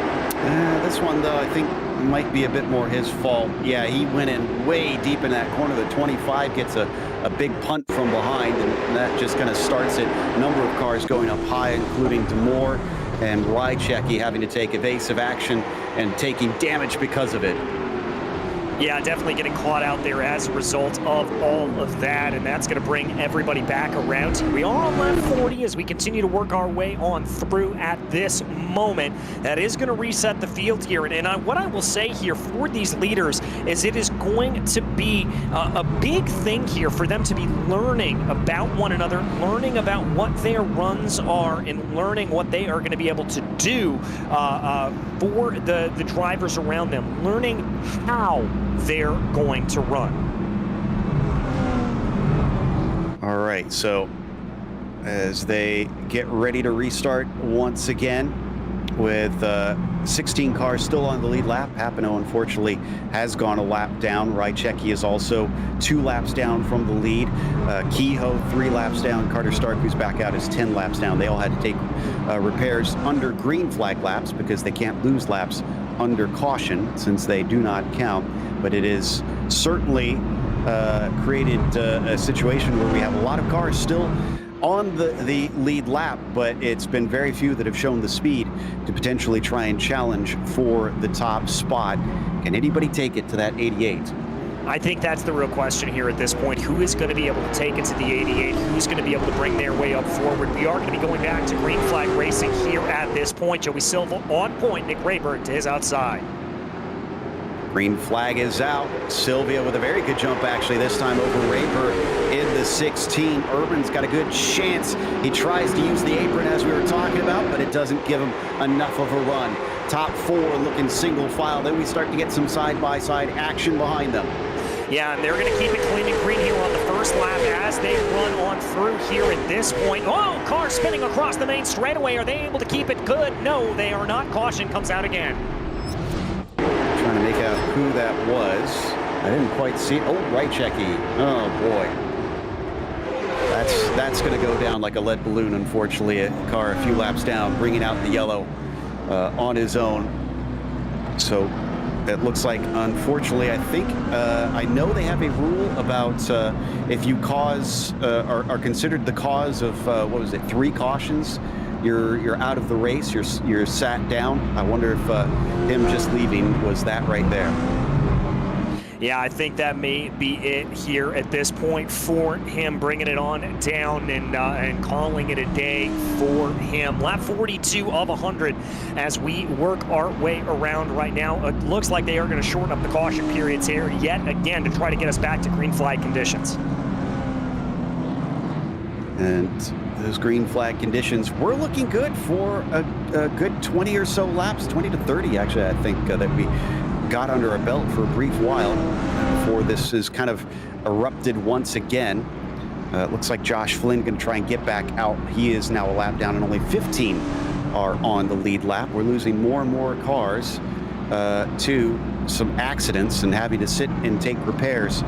This one, though, I think might be a bit more his fault. Yeah, he went in way deep in that corner. The 25 gets a big punt from behind, and that just kind of starts it. Number of cars going up high, including Demore and Rychecki having to take evasive action and taking damage because of it. Yeah, definitely getting caught out there as a result of all of that, and that's going to bring everybody back around. We are on lap 40 as we continue to work our way on through at this moment. That is going to reset the field here, and what I will say here for these leaders is it is going to be a big thing here for them to be learning about one another, learning about what their runs are, and learning what they are going to be able to do for the drivers around them, learning how they're going to run. All right, so as they get ready to restart once again with 16 cars still on the lead lap. Papanow, unfortunately, has gone a lap down. Rychecki is also 2 laps down from the lead. Kehoe, 3 laps down. Carter Stark, who's back out, is 10 laps down. They all had to take repairs under green flag laps because they can't lose laps under caution since they do not count. But it is certainly created a situation where we have a lot of cars still on the lead lap, but it's been very few that have shown the speed to potentially try and challenge for the top spot. Can anybody take it to that 88? I think that's the real question here at this point. Who is going to be able to take it to the 88? Who's going to be able to bring their way up forward? We are going to be going back to green flag racing here at this point. Joey Silva on point, Nick Rayburn to his outside. Green flag is out. Sylvia with a very good jump, actually, this time over Rayburn in the 16. Urban's got a good chance. He tries to use the apron, as we were talking about, but it doesn't give him enough of a run. Top 4 looking single file. Then we start to get some side-by-side action behind them. Yeah, and they're going to keep it clean and green here on the first lap as they run on through here at this point. Oh, car spinning across the main straightaway. Are they able to keep it good? No, they are not. Caution comes out again. Trying to make out who that was. I didn't quite see it. Oh, Rychecki. Oh, boy. That's going to go down like a lead balloon, unfortunately. A car a few laps down, bringing out the yellow on his own. So it looks like, unfortunately, I think, I know they have a rule about if you cause, are considered the cause of, what was it, 3 cautions, you're out of the race, you're sat down. I wonder if him just leaving was that right there. Yeah, I think that may be it here at this point for him, bringing it on down and calling it a day for him. Lap 42 of 100 as we work our way around right now. It looks like they are going to shorten up the caution periods here yet again to try to get us back to green flag conditions. And those green flag conditions were looking good for a good 20 or so laps, 20 to 30 actually, I think, that we got under our belt for a brief while before this is kind of erupted once again. It looks like Josh Flynn going to try and get back out. He is now a lap down, and only 15 are on the lead lap. We're losing more and more cars to some accidents and having to sit and take repairs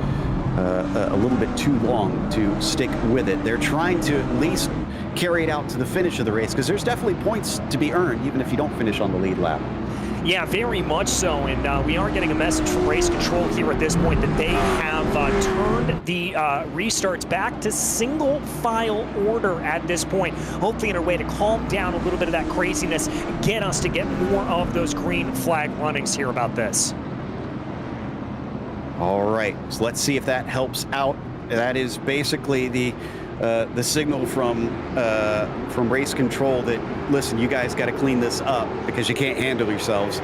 a little bit too long to stick with it. They're trying to at least carry it out to the finish of the race because there's definitely points to be earned even if you don't finish on the lead lap. Yeah, very much so, and we are getting a message from race control here at this point that they have turned the restarts back to single file order at this point, hopefully in a way to calm down a little bit of that craziness, get us to get more of those green flag runnings here about this. All right, so let's see if that helps out. That is basically the signal from race control that, listen, you guys got to clean this up because you can't handle yourselves.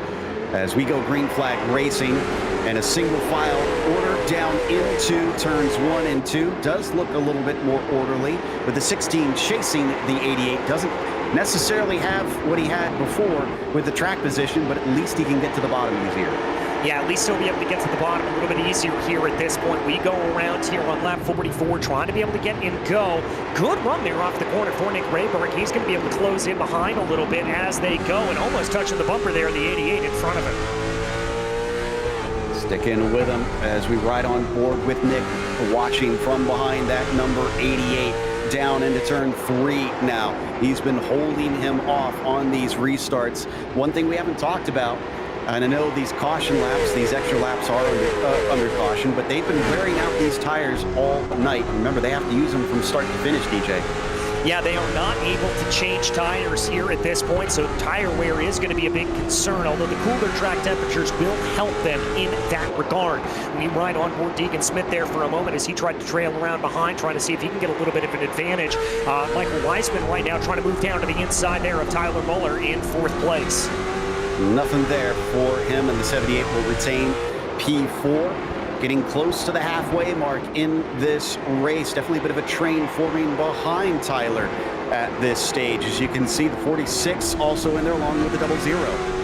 As we go green flag racing, and a single file order down into turns 1 and 2 does look a little bit more orderly, with the 16 chasing the 88. Doesn't necessarily have what he had before with the track position, but at least he can get to the bottom easier. Yeah, at least he'll be able to get to the bottom a little bit easier here at this point. We go around here on lap 44, trying to be able to get in go. Good run there off the corner for Nick Rayburn. He's going to be able to close in behind a little bit as they go, and almost touching the bumper there, the 88 in front of him. Sticking with him as we ride on board with Nick, watching from behind that number 88 down into turn 3 now. He's been holding him off on these restarts. One thing we haven't talked about, and I know these caution laps, these extra laps are under caution, but they've been wearing out these tires all night. Remember, they have to use them from start to finish, DJ. Yeah, they are not able to change tires here at this point, so tire wear is going to be a big concern, although the cooler track temperatures will help them in that regard. We ride on board Deegan Smith there for a moment as he tried to trail around behind, trying to see if he can get a little bit of an advantage. Michael Weisman right now trying to move down to the inside there of Tyler Muller in 4th place. Nothing there for him, and the 78 will retain P4. Getting close to the halfway mark in this race. Definitely a bit of a train forming behind Tyler at this stage. As you can see, the 46 also in there along with the 00.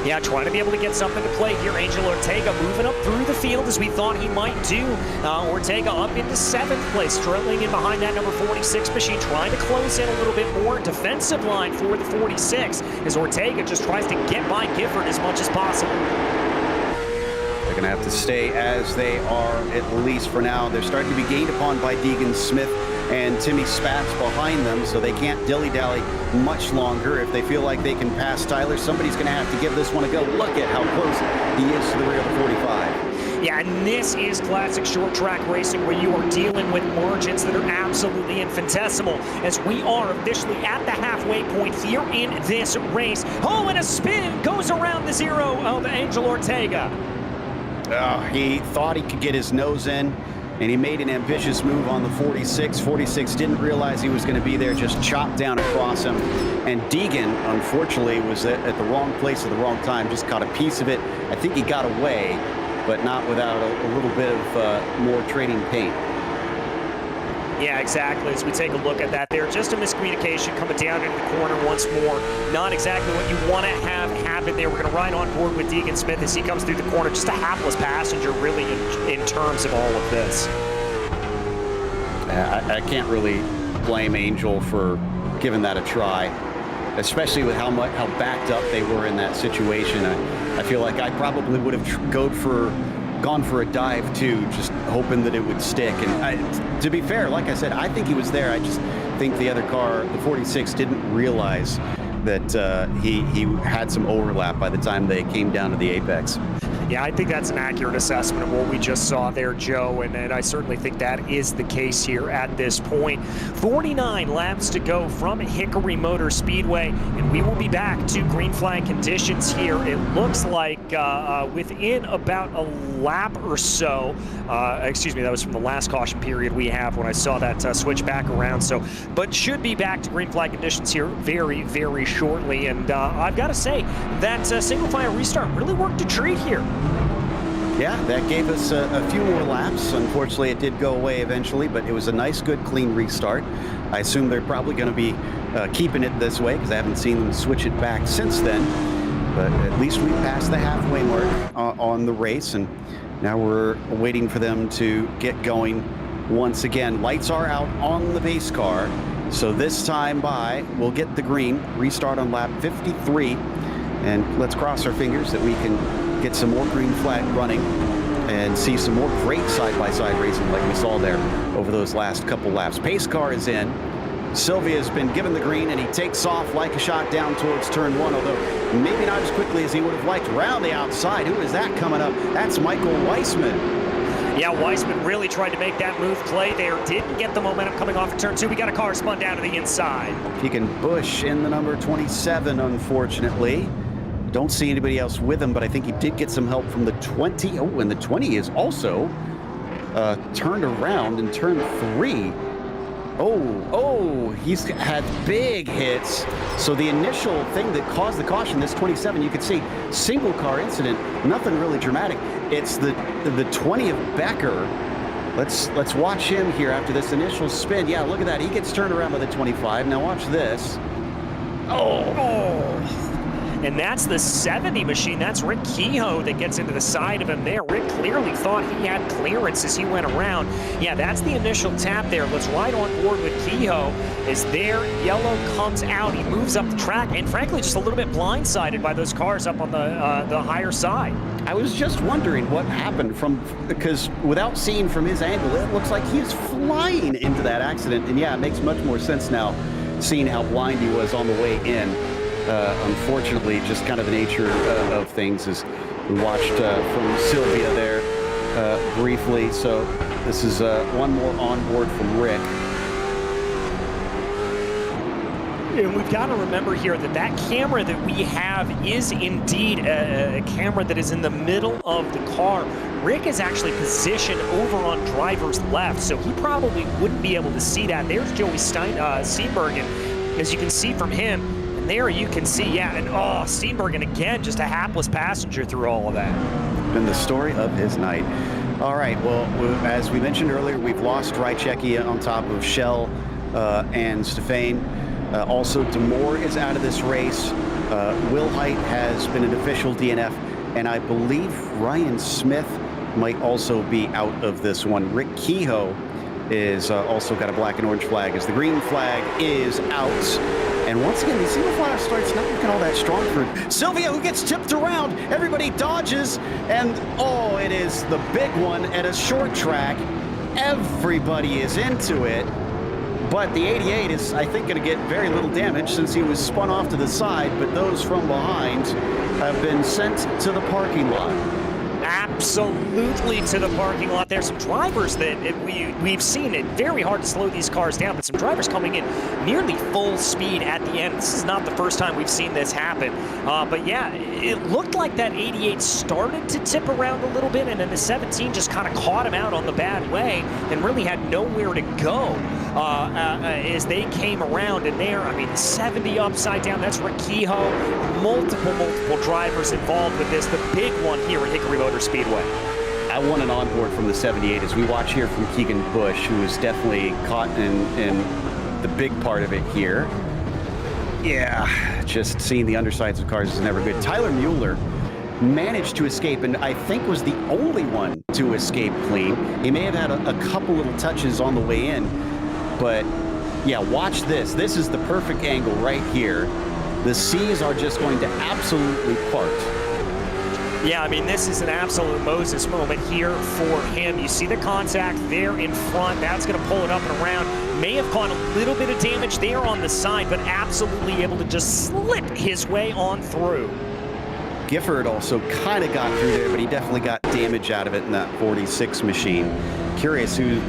Yeah, trying to be able to get something to play here. Angel Ortega moving up through the field as we thought he might do. Ortega up into 7th place, trailing in behind that number 46 machine, trying to close in a little bit more. Defensive line for the 46 as Ortega just tries to get by Gifford as much as possible. They're going to have to stay as they are, at least for now. They're starting to be gained upon by Deegan Smith and Timmy Spatz behind them, so they can't dilly-dally much longer. If they feel like they can pass Tyler, somebody's going to have to give this one a go. Look at how close he is to the rear of the 45. Yeah, and this is classic short track racing where you are dealing with margins that are absolutely infinitesimal, as we are officially at the halfway point here in this race. Oh, and a spin goes around the 0 of Angel Ortega. He thought he could get his nose in, and he made an ambitious move on the 46. 46 didn't realize he was going to be there, just chopped down across him. And Deegan, unfortunately, was at the wrong place at the wrong time, just caught a piece of it. I think he got away, but not without a little bit of more trading paint. Yeah, exactly. As we take a look at that there, just a miscommunication coming down into the corner once more. Not exactly what you want to have happen there. We're going to ride on board with Deegan Smith as he comes through the corner. Just a hapless passenger, really, in terms of all of this. I can't really blame Angel for giving that a try, especially with how backed up they were in that situation. I feel like I probably would have gone for a dive too, just hoping that it would stick. And to be fair, like I said, I think he was there. I just think the other car, the 46, didn't realize that he had some overlap by the time they came down to the apex. Yeah, I think that's an accurate assessment of what we just saw there, Joe, and I certainly think that is the case here at this point. 49 laps to go from Hickory Motor Speedway, and we will be back to green flag conditions here. It looks like within about a lap or so, excuse me, that was from the last caution period we have when I saw that switch back around. So, but should be back to green flag conditions here very, very shortly. And I've got to say that single file restart really worked a treat here. Yeah, that gave us a few more laps. Unfortunately, it did go away eventually, but it was a nice, good, clean restart. I assume they're probably going to be keeping it this way because I haven't seen them switch it back since then. But at least we passed the halfway mark on the race, and now we're waiting for them to get going once again. Lights are out on the base car, so this time we'll get the green, restart on lap 53, and let's cross our fingers that we can get some more green flag running and see some more great side-by-side racing like we saw there over those last couple laps. Pace car is in, Sylvia's been given the green, and he takes off like a shot down towards turn 1, although maybe not as quickly as he would have liked. Around the outside, who is that coming up? That's Michael Weissman. Yeah, Weissman really tried to make that move play there. Didn't get the momentum coming off of turn 2. We got a car spun down to the inside. Keegan Bush in the number 27, unfortunately. Don't see anybody else with him, but I think he did get some help from the 20. Oh, and the 20 is also turned around in turn 3. Oh, he's had big hits. So the initial thing that caused the caution, this 27, you could see, single car incident, nothing really dramatic. It's the 20 of Becker. Let's watch him here after this initial spin. Yeah, look at that. He gets turned around by the 25. Now watch this. Oh. And that's the 70 machine. That's Rick Kehoe that gets into the side of him there. Rick clearly thought he had clearance as he went around. Yeah, that's the initial tap there. Let's ride on board with Kehoe. Is there, yellow comes out. He moves up the track, and frankly, just a little bit blindsided by those cars up on the higher side. I was just wondering what happened because without seeing from his angle, it looks like he was flying into that accident. And yeah, it makes much more sense now, seeing how blind he was on the way in. Unfortunately, just kind of the nature of things is we watched from Sylvia there briefly. So this is one more on board from Rick. And we've got to remember here that camera that we have is indeed a camera that is in the middle of the car. Rick is actually positioned over on driver's left, so he probably wouldn't be able to see that. There's Joey Steenbergen, as you can see from him. And there you can see, yeah, and Steenbergen again, just a hapless passenger through all of that. Been the story of his night. All right, well, as we mentioned earlier, we've lost Rychecki on top of Shell and Stefane. Also, Demore is out of this race. Wilhite has been an official DNF, and I believe Ryan Smith might also be out of this one. Rick Kehoe is also got a black and orange flag, as the green flag is out. And once again, the single file starts not looking all that strong for Sylvia, who gets tipped around. Everybody dodges, and it is the big one at a short track. Everybody is into it. But the 88 is, I think, going to get very little damage since he was spun off to the side, but those from behind have been sent to the parking lot. Absolutely to the parking lot. There's some drivers that we've seen it very hard to slow these cars down, but some drivers coming in nearly full speed at the end. This is not the first time we've seen this happen. But yeah, it looked like that 88 started to tip around a little bit, and then the 17 just kind of caught him out on the bad way and really had nowhere to go as they came around. And there, I mean, the 70 upside down, that's Rick Kehoe. Multiple drivers involved with this. The big one here at Hickory Motor Speedway. I want an onboard from the 78 as we watch here from Keegan Bush, who is definitely caught in the big part of it here. Yeah, just seeing the undersides of cars is never good. Tyler Mueller managed to escape, and I think was the only one to escape clean. He may have had a couple little touches on the way in, but yeah, watch this. This is the perfect angle right here. The seas are just going to absolutely part. Yeah, I mean, this is an absolute Moses moment here for him. You see the contact there in front. That's going to pull it up and around. May have caught a little bit of damage there on the side, but absolutely able to just slip his way on through. Gifford also kind of got through there, but he definitely got damage out of it in that 46 machine. Curious who,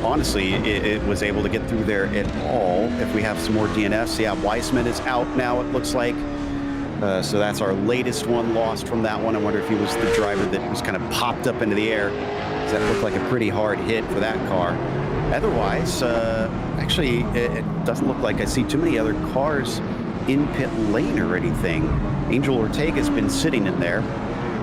honestly, it was able to get through there at all. If we have some more DNFs. Yeah, Weissman is out now, it looks like. So that's our latest one lost from that one. I wonder if he was the driver that was kind of popped up into the air. That looked like a pretty hard hit for that car. Otherwise, actually, it doesn't look like I see too many other cars in pit lane or anything. Angel Ortega's been sitting in there.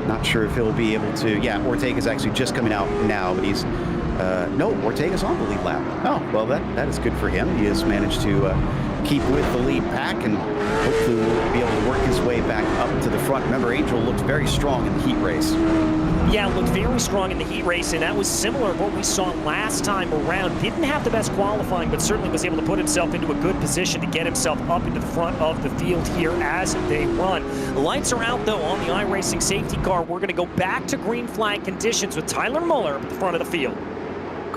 Not sure if he'll be able to. Yeah, Ortega's actually just coming out now, but he's no, Ortega's on the lead lap. Oh, well, that is good for him. He has managed to keep with the lead pack, and hopefully will be able to work his way back up to the front. Remember, Angel looked very strong in the heat race. Yeah, looked very strong in the heat race, and that was similar to what we saw last time around. Didn't have the best qualifying, but certainly was able to put himself into a good position to get himself up into the front of the field here as they run. The lights are out, though, on the iRacing safety car. We're going to go back to green flag conditions with Tyler Mueller at the front of the field.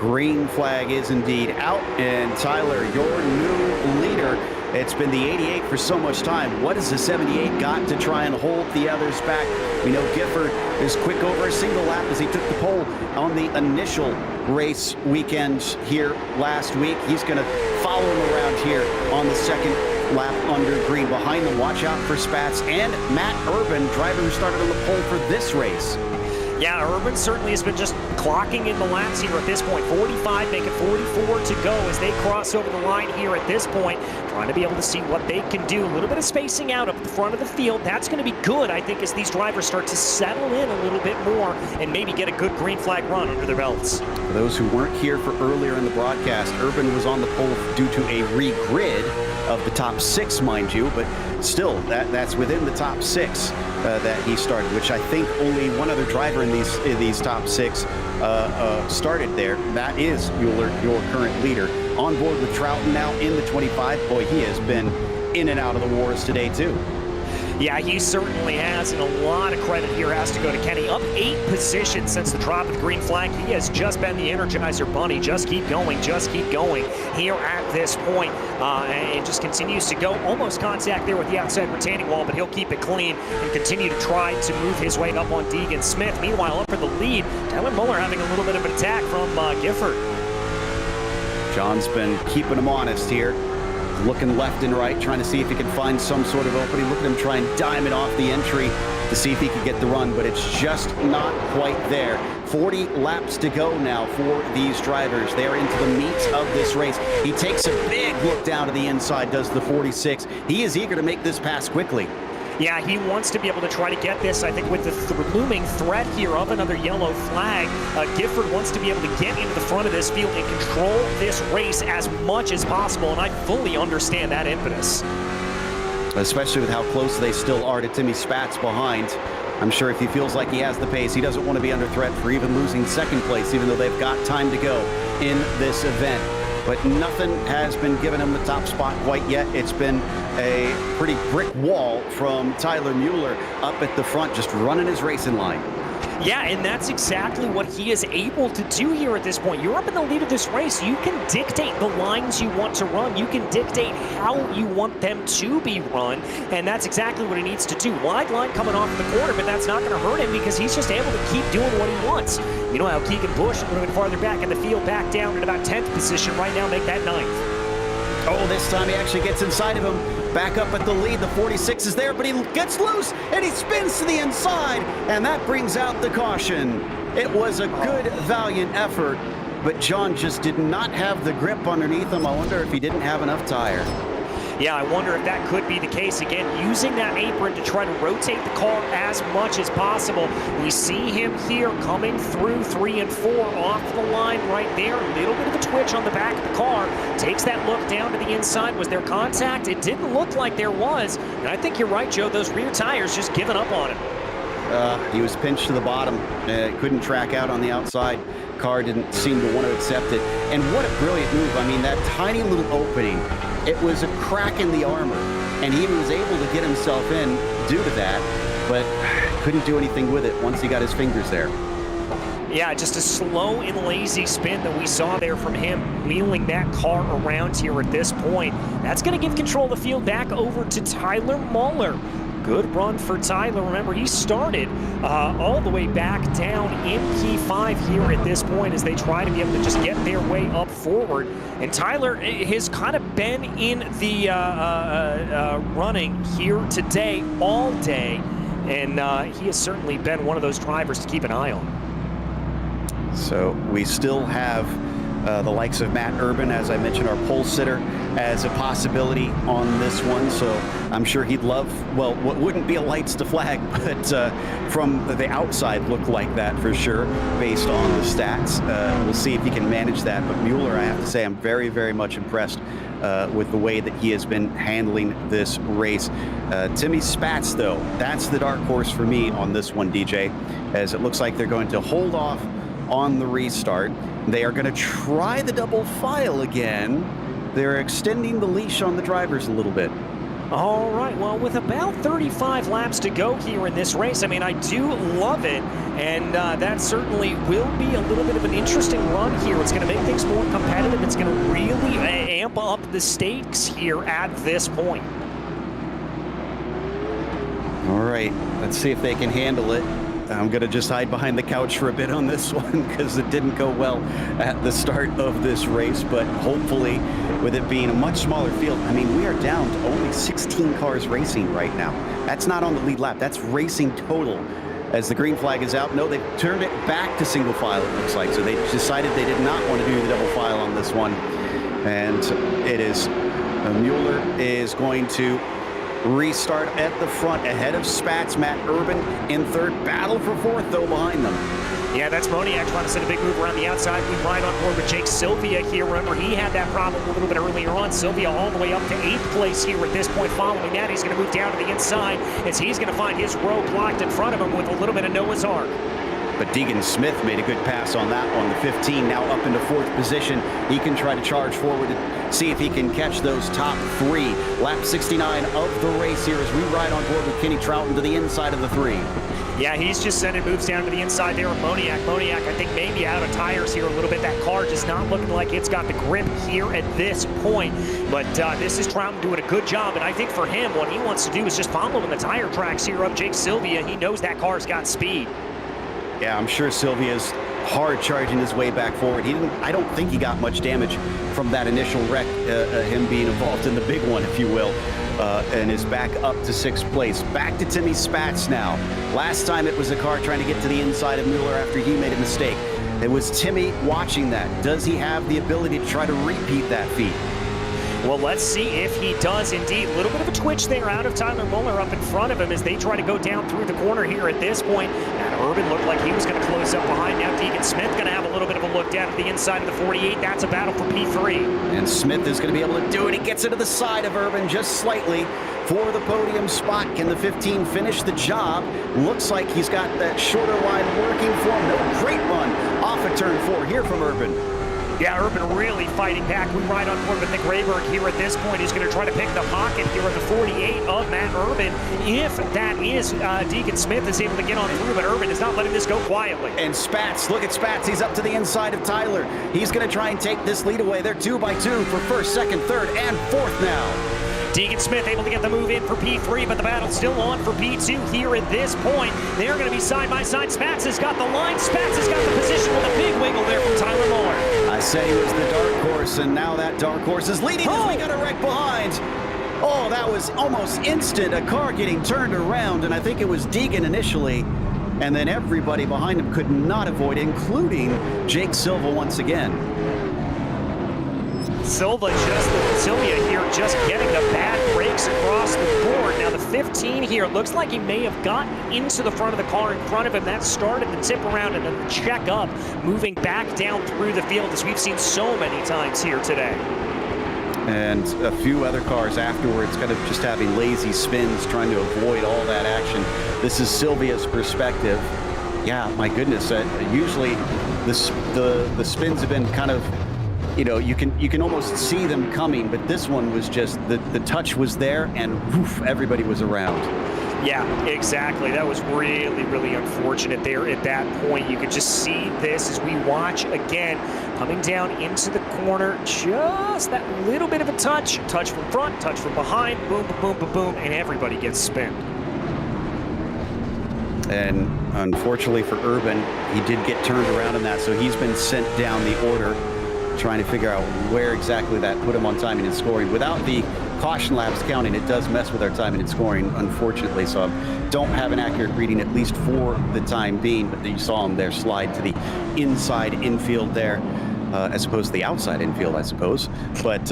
green flag is indeed out, and Tyler, your new leader. It's been the 88 for so much time. What has the 78 got to try and hold the others back? We know Gifford is quick over a single lap as he took the pole on the initial race weekend here last week. He's going to follow him around here on the second lap under green. Behind them, watch out for Spatz and Matt Urban, driver who started on the pole for this race. Yeah, Urban certainly has been just clocking in the laps here at this point. 45, making 44 to go as they cross over the line here at this point. Trying to be able to see what they can do. A little bit of spacing out up at the front of the field. That's going to be good, I think, as these drivers start to settle in a little bit more and maybe get a good green flag run under their belts. For those who weren't here for earlier in the broadcast, Urban was on the pole due to a regrid of the top 6, mind you, but still, that's within the top 6 that he started, which I think only one other driver in these top 6 started there. That is Mueller, your current leader. On board with Troughton now in the 25. Boy, he has been in and out of the wars today, too. Yeah, he certainly has, and a lot of credit here has to go to Kenny. Up 8 positions since the drop of the green flag. He has just been the Energizer Bunny. Just keep going here at this point, and just continues to go. Almost contact there with the outside retaining wall, but he'll keep it clean and continue to try to move his way up on Deegan Smith. Meanwhile, up for the lead, Tyler Muller having a little bit of an attack from Gifford. John's been keeping him honest here. Looking left and right, trying to see if he can find some sort of opening. Look at him try and dime it off the entry to see if he can get the run, but it's just not quite there. 40 laps to go now for these drivers. They're into the meat of this race. He takes a big look down to the inside, does the 46. He is eager to make this pass quickly. Yeah, he wants to be able to try to get this, I think, with the looming threat here of another yellow flag. Gifford wants to be able to get into the front of this field and control this race as much as possible, and I fully understand that impetus. Especially with how close they still are to Timmy Spatz behind. I'm sure if he feels like he has the pace, he doesn't want to be under threat for even losing second place, even though they've got time to go in this event. But nothing has been given him the top spot quite yet. It's been a pretty brick wall from Tyler Mueller up at the front, just running his racing line. Yeah, and that's exactly what he is able to do here at this point. You're up in the lead of this race. You can dictate the lines you want to run. You can dictate how you want them to be run, and that's exactly what he needs to do. Wide line coming off the corner, but that's not going to hurt him because he's just able to keep doing what he wants. You know how Keegan Bush, a little bit farther back in the field, back down in about 10th position right now, make that 9th. Oh, this time he actually gets inside of him. Back up at the lead. The 46 is there, but he gets loose, and he spins to the inside, and that brings out the caution. It was a good, valiant effort, but John just did not have the grip underneath him. I wonder if he didn't have enough tire. Yeah, I wonder if that could be the case. Again, using that apron to try to rotate the car as much as possible. We see him here coming through 3 and 4 off the line right there. A little bit of a twitch on the back of the car. Takes that look down to the inside. Was there contact? It didn't look like there was. And I think you're right, Joe. Those rear tires just giving up on him. He was pinched to the bottom. Couldn't track out on the outside. Car didn't seem to want to accept it. And what a brilliant move. I mean, that tiny little opening, it was a crack in the armor, and he was able to get himself in due to that, but couldn't do anything with it once he got his fingers there. Yeah, just a slow and lazy spin that we saw there from him, wheeling that car around here at this point. That's going to give control of the field back over to Tyler Mueller. Good run for Tyler. Remember, he started all the way back down in P5 here at this point as they try to be able to just get their way up forward. And Tyler has kind of been in the running here today, all day. And he has certainly been one of those drivers to keep an eye on. So we still have the likes of Matt Urban, as I mentioned, our pole sitter, as a possibility on this one. So I'm sure he'd love, well, what wouldn't be a lights to flag, but from the outside look like that for sure, based on the stats. We'll see if he can manage that. But Mueller, I have to say, I'm very, very much impressed with the way that he has been handling this race. Timmy Spatz, though, that's the dark horse for me on this one, DJ, as it looks like they're going to hold off on the restart. They are going to try the double file again. They're extending the leash on the drivers a little bit. All right, well, with about 35 laps to go here in this race, I mean, I do love it, and that certainly will be a little bit of an interesting run here. It's going to make things more competitive. It's going to really amp up the stakes here at this point. All right, let's see if they can handle it. I'm going to just hide behind the couch for a bit on this one because it didn't go well at the start of this race, but hopefully with it being a much smaller field, I mean, we are down to only 16 cars racing right now. That's not on the lead lap. That's racing total. As the green flag is out, no, they've turned it back to single file, it looks like. So they decided they did not want to do the double file on this one. And it is, Mueller is going to restart at the front ahead of Spats. Matt Urban in third. Battle for fourth, though, behind them. Yeah, that's Moniak trying to send a big move around the outside. We ride on board with Jake Sylvia here. Remember, he had that problem a little bit earlier on. Sylvia all the way up to 8th place here at this point. Following that, he's going to move down to the inside as he's going to find his row blocked in front of him with a little bit of Noah's Ark. But Deegan Smith made a good pass on that one. The 15 now up into 4th position. He can try to charge forward and see if he can catch those top 3. Lap 69 of the race here as we ride on board with Kenny Troughton to the inside of the 3. Yeah, he's just sending moves down to the inside there with Moniak. Moniak, I think, maybe out of tires here a little bit. That car just not looking like it's got the grip here at this point. But this is Troughton doing a good job. And I think for him, what he wants to do is just follow in the tire tracks here of Jake Sylvia. He knows that car's got speed. Yeah, I'm sure Sylvia's hard charging his way back forward. I don't think he got much damage from that initial wreck, him being involved in the big one, if you will, and is back up to 6th place. Back to Timmy Spats now. Last time it was a car trying to get to the inside of Mueller after he made a mistake. It was Timmy watching that. Does he have the ability to try to repeat that feat? Well, let's see if he does indeed. A little bit of a twitch there out of Tyler Mueller up in front of him as they try to go down through the corner here at this point. And Urban looked like he was going to close up behind. Now Deegan Smith going to have a little bit of a look down at the inside of the 48. That's a battle for P3. And Smith is going to be able to do it. He gets into the side of Urban just slightly for the podium spot. Can the 15 finish the job? Looks like he's got that shorter line working for him. No, great run off of turn 4 here from Urban. Yeah, Urban really fighting back. We ride on board with Nick Rayberg here at this point. He's going to try to pick the pocket here of the 48 of Matt Urban. If that is Deegan Smith is able to get on through, but Urban is not letting this go quietly. And Spats, look at Spats. He's up to the inside of Tyler. He's going to try and take this lead away. They're 2 by 2 for 1st, 2nd, 3rd, and 4th now. Deegan Smith able to get the move in for P3, but the battle's still on for P2 here at this point. They're going to be side by side. Spats has got the line. Spats has got the position with a big wiggle there from Tyler Mueller. I said he was the dark horse, and now that dark horse is leading as we got a wreck behind. Oh, that was almost instant. A car getting turned around, and I think it was Deegan initially. And then everybody behind him could not avoid, including Jake Silva once again. Sylvia here just getting the bad brakes across the board. Now the 15 here, looks like he may have gotten into the front of the car in front of him. That started the tip around and then the check up, moving back down through the field as we've seen so many times here today. And a few other cars afterwards kind of just having lazy spins, trying to avoid all that action. This is Sylvia's perspective. Yeah, my goodness, usually the spins have been kind of, you know, you can almost see them coming, but this one was just, the touch was there and woof, everybody was around. Yeah, exactly. That was really, really unfortunate there at that point. You could just see this as we watch again, coming down into the corner, just that little bit of a touch from front, touch from behind, boom, boom, boom, boom, and everybody gets spun. And unfortunately for Urban, he did get turned around in that, so he's been sent down the order, trying to figure out where exactly that put him on timing and scoring. Without the caution laps counting, it does mess with our timing and scoring, unfortunately, so I don't have an accurate reading, at least for the time being, but you saw him there slide to the inside infield there, as opposed to the outside infield, I suppose. But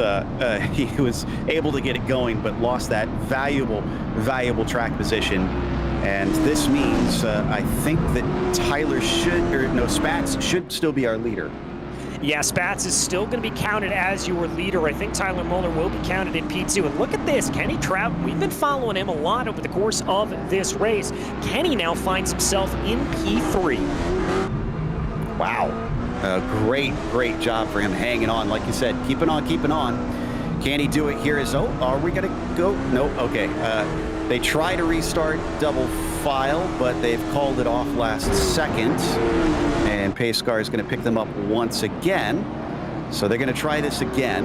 he was able to get it going, but lost that valuable track position. And this means I think that Spats should still be our leader. Yeah, Spats is still going to be counted as your leader. I think Tyler Mueller will be counted in P2. And look at this, Kenny Troughton. We've been following him a lot over the course of this race. Kenny now finds himself in P3. Wow. Great job for him hanging on. Like you said, keeping on. Can he do it here? Are we going to go? Nope. Okay. They try to restart double file, but they've called it off last second. And Pace Car is going to pick them up once again. So they're going to try this again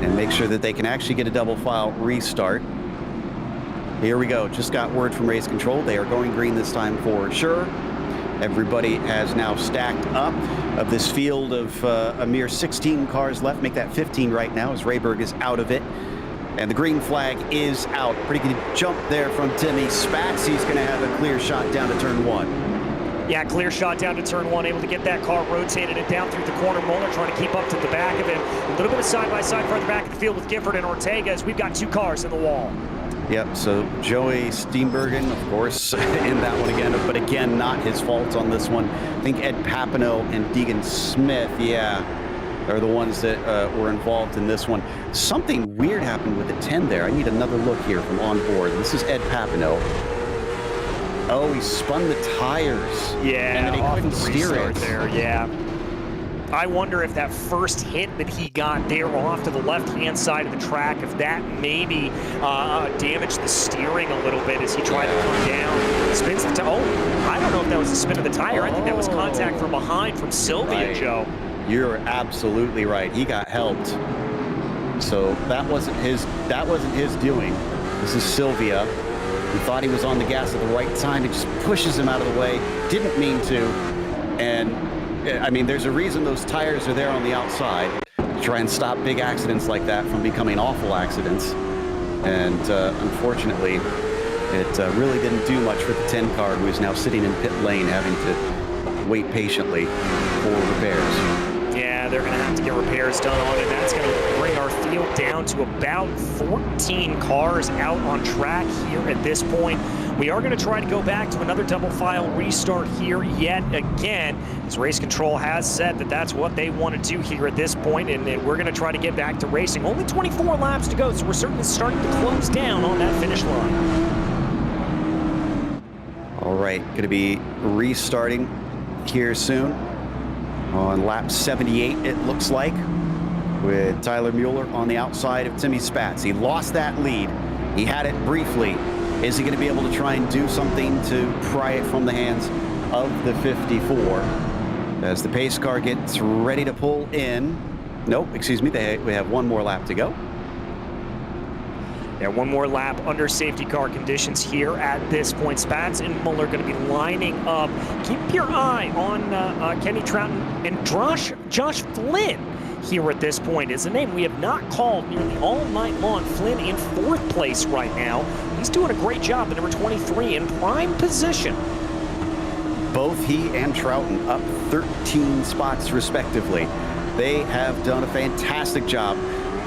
and make sure that they can actually get a double file restart. Here we go. Just got word from race control. They are going green this time for sure. Everybody has now stacked up of this field of a mere 16 cars left. Make that 15 right now as Rayberg is out of it. And the green flag is out. Pretty good jump there from Timmy Spats. He's going to have a clear shot down to turn 1. Yeah, clear shot down to turn 1, able to get that car rotated and down through the corner. Muller trying to keep up to the back of him. A little bit of side-by-side further back of the field with Gifford and Ortega as we've got 2 cars in the wall. Yep, so Joey Steenbergen, of course, in that one again, but again, not his fault on this one. I think Ed Papineau and Deegan Smith, yeah, are the ones that were involved in this one. Something weird happened with the 10 there. I need another look here from on board. This is Ed Papineau. Oh, he spun the tires. Yeah, and then he couldn't steer it. There, yeah. I wonder if that first hit that he got there off to the left-hand side of the track, if that maybe damaged the steering a little bit as he tried to come down. Spins the tire. Oh, I don't know if that was the spin of the tire. I think that was contact from behind from Sylvia, right. Joe. You're absolutely right. He got helped. So that wasn't his doing. This is Sylvia. He thought he was on the gas at the right time. He just pushes him out of the way. Didn't mean to. And I mean, there's a reason those tires are there on the outside to try and stop big accidents like that from becoming awful accidents. And unfortunately, it really didn't do much for the 10 car, who is now sitting in pit lane having to wait patiently for repairs. Yeah, they're going to have to get repairs done on it. That's going to bring our field down to about 14 cars out on track here at this point. We are going to try to go back to another double file restart here yet again, as race control has said that that's what they want to do here at this point, and we're going to try to get back to racing. Only 24 laps to go, so we're certainly starting to close down on that finish line. All right, going to be restarting here soon on lap 78, it looks like, with Tyler Mueller on the outside of Timmy Spats. He lost that lead. He had it briefly. Is he going to be able to try and do something to pry it from the hands of the 54? As the pace car gets ready to pull in. Nope, excuse me, we have one more lap to go. Yeah, one more lap under safety car conditions here at this point. Spats and Muller going to be lining up. Keep your eye on Kenny Troughton and Josh Flynn here at this point. Is a name we have not called nearly all night long. Flynn in 4th place right now. He's doing a great job at number 23 in prime position. Both he and Troughton up 13 spots respectively. They have done a fantastic job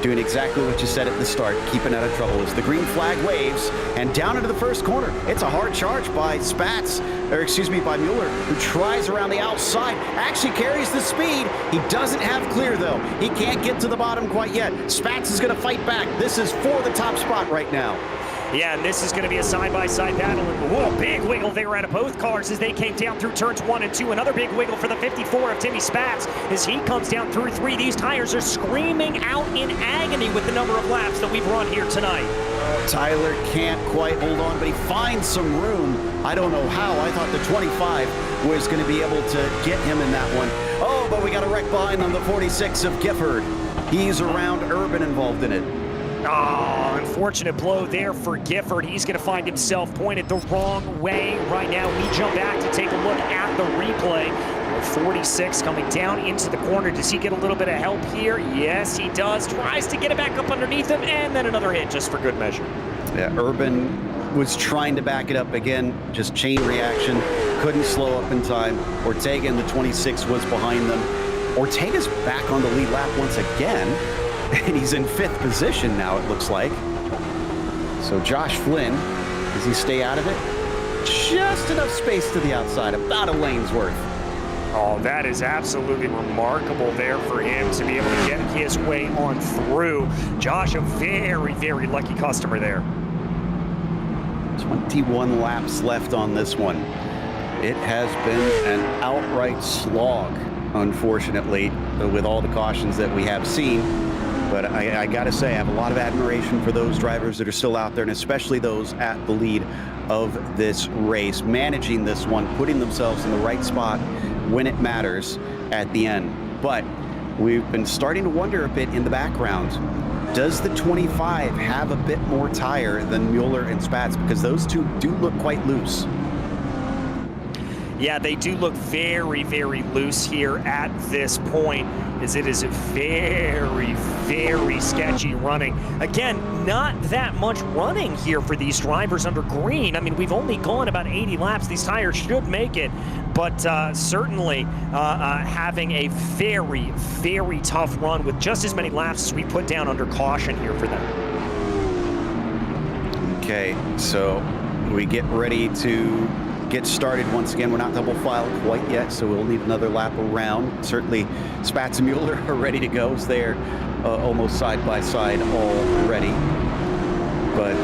doing exactly what you said at the start, keeping out of trouble as the green flag waves and down into the first corner. It's a hard charge by by Mueller, who tries around the outside, actually carries the speed. He doesn't have clear though. He can't get to the bottom quite yet. Spats is going to fight back. This is for the top spot right now. Yeah, and this is going to be a side-by-side battle. Whoa, big wiggle there out of both cars as they came down through turns 1 and 2. Another big wiggle for the 54 of Timmy Spats as he comes down through 3. These tires are screaming out in agony with the number of laps that we've run here tonight. Tyler can't quite hold on, but he finds some room. I don't know how. I thought the 25 was going to be able to get him in that one. Oh, but we got a wreck behind on the 46 of Gifford. He's around Urban involved in it. Oh, unfortunate blow there for Gifford. He's going to find himself pointed the wrong way right now. We jump back to take a look at the replay. 46 coming down into the corner. Does he get a little bit of help here? Yes, he does. Tries to get it back up underneath him, and then another hit just for good measure. Yeah, Urban was trying to back it up again. Just chain reaction. Couldn't slow up in time. Ortega in the 26 was behind them. Ortega's back on the lead lap once again. And he's in 5th position now, it looks like. So Josh Flynn, does he stay out of it? Just enough space to the outside, about a lane's worth. Oh, that is absolutely remarkable there for him to be able to get his way on through. Josh, a very, very lucky customer there. 21 laps left on this one. It has been an outright slog, unfortunately, with all the cautions that we have seen. But I got to say, I have a lot of admiration for those drivers that are still out there, and especially those at the lead of this race, managing this one, putting themselves in the right spot when it matters at the end. But we've been starting to wonder a bit in the background, does the 25 have a bit more tire than Mueller and Spatz? Because those two do look quite loose. Yeah, they do look very, very loose here at this point, as it is very, very sketchy running. Again, not that much running here for these drivers under green. I mean, we've only gone about 80 laps. These tires should make it, but certainly having a very, very tough run with just as many laps as we put down under caution here for them. Okay, so we get ready to get started once again. We're not double file quite yet, so we'll need another lap around. Certainly Spatz and Mueller are ready to go. So they're almost side by side already. But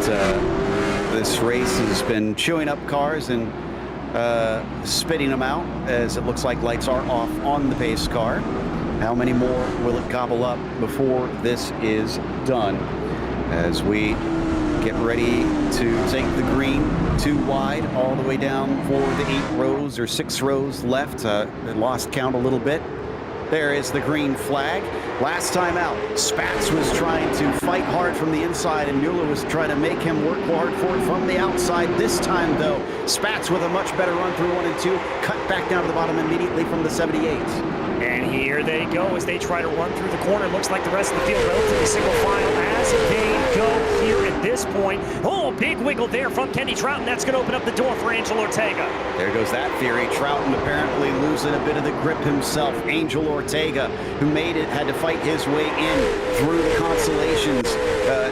this race has been chewing up cars and spitting them out, as it looks like lights are off on the pace car. How many more will it gobble up before this is done? As we get ready to take the green 2 wide all the way down for the 8 rows or 6 rows left. Lost count a little bit. There is the green flag. Last time out, Spatz was trying to fight hard from the inside, and Mueller was trying to make him work hard for it from the outside. This time, though, Spatz with a much better run through 1 and 2, cut back down to the bottom immediately from the 78. And here they go as they try to run through the corner. Looks like the rest of the field relatively single file as they go here at this point. Oh, big wiggle there from Kenny Troughton. That's going to open up the door for Angel Ortega. There goes that theory. Troughton apparently losing a bit of the grip himself. Angel Ortega, who made it, had to fight his way in through the Consolations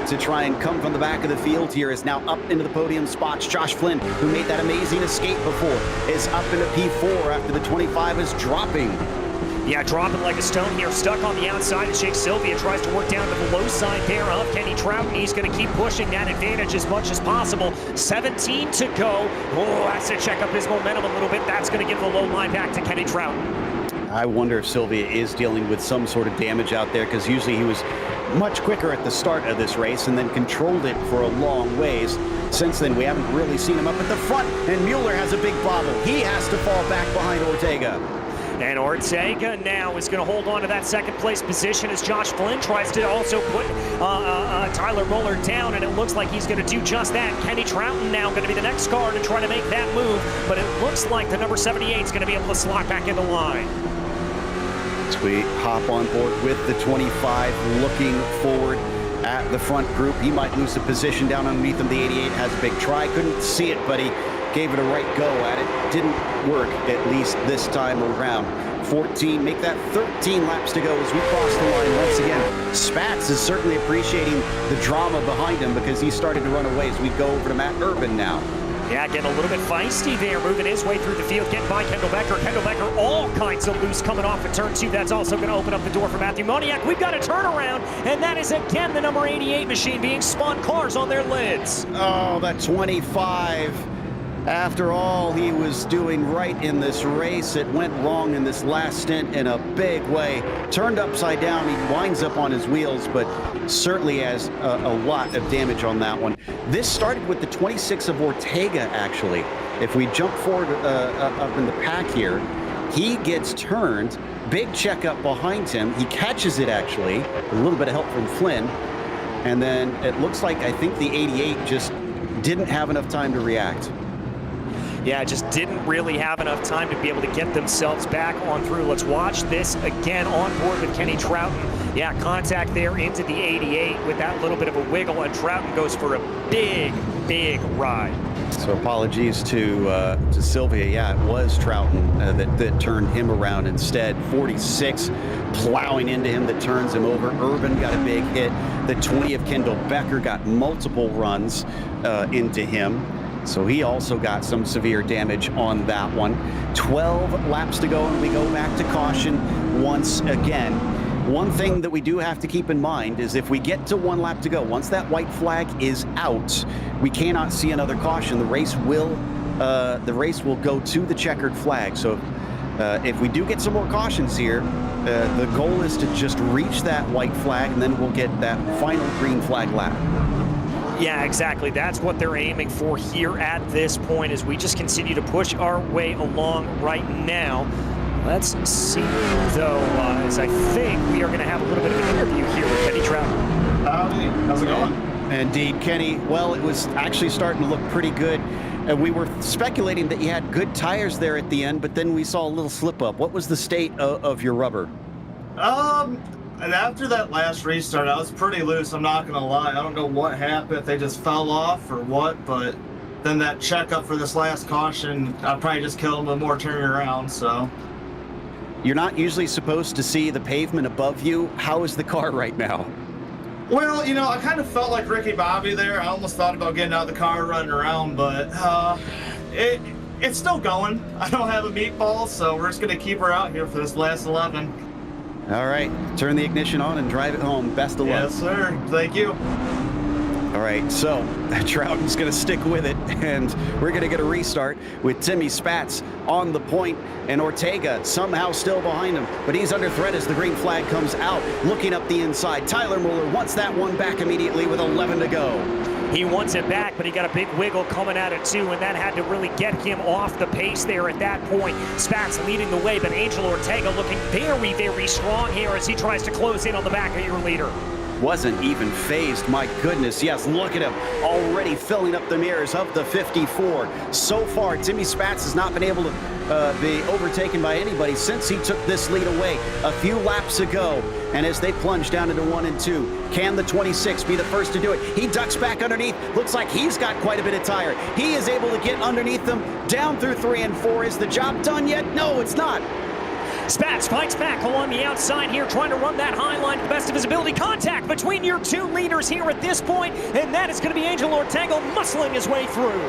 to try and come from the back of the field here, is now up into the podium spots. Josh Flynn, who made that amazing escape before, is up into P4 after the 25 is dropping. Yeah, dropping like a stone here, stuck on the outside, and Jake Sylvia tries to work down to the low side there of Kenny Troughton. He's going to keep pushing that advantage as much as possible. 17 to go. Oh, has to check up his momentum a little bit. That's going to give the low line back to Kenny Troughton. I wonder if Sylvia is dealing with some sort of damage out there, because usually he was much quicker at the start of this race and then controlled it for a long ways. Since then, we haven't really seen him up at the front, and Mueller has a big bobble. He has to fall back behind Ortega. And Ortega now is going to hold on to that second place position as Josh Flynn tries to also put Tyler Mueller down, and it looks like he's going to do just that. Kenny Troughton now going to be the next car to try to make that move, but it looks like the number 78 is going to be able to slot back in the line. As we hop on board with the 25, looking forward at the front group. He might lose the position down underneath him. The 88 has a big try. Couldn't see it, but he gave it a right go at it. Didn't work, at least this time around. 14, make that 13 laps to go as we cross the line once again. Spatz is certainly appreciating the drama behind him, because he started to run away as we go over to Matt Urban now. Yeah, getting a little bit feisty there, moving his way through the field, getting by Kendall Becker. Kendall Becker all kinds of loose coming off at turn 2. That's also going to open up the door for Matthew Moniak. We've got a turnaround, and that is again the number 88 machine being spun, cars on their lids. Oh, that 25. After all he was doing right in this race, it went wrong in this last stint in a big way. Turned upside down, he winds up on his wheels, but certainly has a lot of damage on that one. This started with the 26 of Ortega, actually. If we jump forward up in the pack here, he gets turned, big checkup behind him. He catches it, actually, a little bit of help from Flynn. And then it looks like, I think the 88 just didn't have enough time to react. Yeah, just didn't really have enough time to be able to get themselves back on through. Let's watch this again on board with Kenny Troughton. Yeah, contact there into the 88 with that little bit of a wiggle, and Troughton goes for a big, big ride. So apologies to Sylvia. Yeah, it was Troughton that turned him around instead. 46 plowing into him that turns him over. Urban got a big hit. The 20 of Kendall Becker got multiple runs into him. So he also got some severe damage on that one. 12 laps to go, and we go back to caution once again. One thing that we do have to keep in mind is if we get to 1 lap to go, once that white flag is out, we cannot see another caution. The race will go to the checkered flag. So If we do get some more cautions here, the goal is to just reach that white flag, and then we'll get that final green flag lap. Yeah, exactly. That's what they're aiming for here at this point as we just continue to push our way along right now. Let's see, though, as I think we are going to have a little bit of an interview here with Kenny Trout. Howdy, how's it going? Indeed, Kenny. Well, it was actually starting to look pretty good. We were speculating that you had good tires there at the end, but then we saw a little slip up. What was the state of your rubber? And after that last restart, I was pretty loose, I'm not gonna lie. I don't know what happened, if they just fell off or what, but then that checkup for this last caution, I probably just killed them with more turning around, so. You're not usually supposed to see the pavement above you. How is the car right now? Well, you know, I kind of felt like Ricky Bobby there. I almost thought about getting out of the car and running around, but it's still going. I don't have a meatball, so we're just gonna keep her out here for this last 11. All right, turn the ignition on and drive it home. Best of luck. Yes, sir. Thank you. All right, so Trouton's going to stick with it, and we're going to get a restart with Timmy Spatz on the point, and Ortega somehow still behind him, but he's under threat as the green flag comes out. Looking up the inside, Tyler Mueller wants that one back immediately with 11 to go. He wants it back, but he got a big wiggle coming at it too, and that had to really get him off the pace there at that point. Spatz leading the way, but Angel Ortega looking very, very strong here as he tries to close in on the back of your leader. Wasn't even phased, my goodness. Yes, look at him, already filling up the mirrors of the 54. So far, Timmy Spatz has not been able to be overtaken by anybody since he took this lead away a few laps ago. And as they plunge down into 1 and 2, can the 26 be the first to do it? He ducks back underneath. Looks like he's got quite a bit of tire. He is able to get underneath them down through 3 and 4. Is the job done yet? No, it's not. Spatz fights back along the outside here, trying to run that high line to the best of his ability. Contact between your two leaders here at this point, and that is going to be Angel Ortega muscling his way through.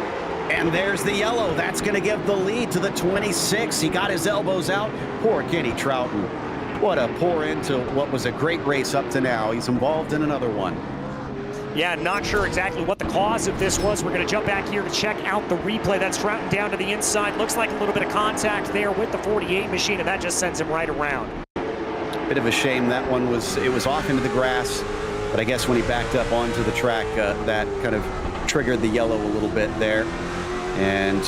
And there's the yellow. That's going to give the lead to the 26. He got his elbows out. Poor Kenny Trouton. What a pour into what was a great race up to now. He's involved in another one. Yeah, not sure exactly what the cause of this was. We're going to jump back here to check out the replay. That's Trouton down to the inside. Looks like a little bit of contact there with the 48 machine, and that just sends him right around. Bit of a shame that one was off into the grass, but I guess when he backed up onto the track, that kind of triggered the yellow a little bit there. And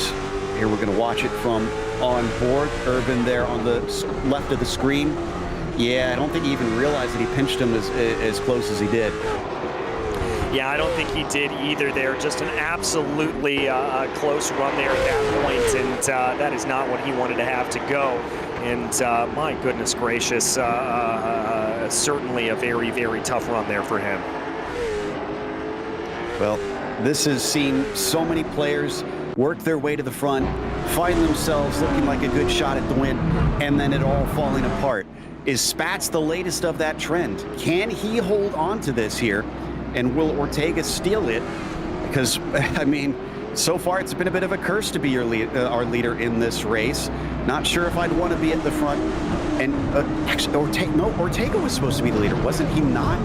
here we're going to watch it from on board. Urban there on the left of the screen. Yeah, I don't think he even realized that he pinched him as close as he did. Yeah, I don't think he did either there. Just an absolutely close run there at that point, and that is not what he wanted to have to go. And my goodness gracious, certainly a very, very tough run there for him. Well, this has seen so many players work their way to the front, find themselves looking like a good shot at the win, and then it all falling apart. Is Spatz the latest of that trend? Can he hold on to this here? And will Ortega steal it? Because, I mean, so far it's been a bit of a curse to be our leader in this race. Not sure if I'd want to be at the front. And actually, Ortega was supposed to be the leader, wasn't he not?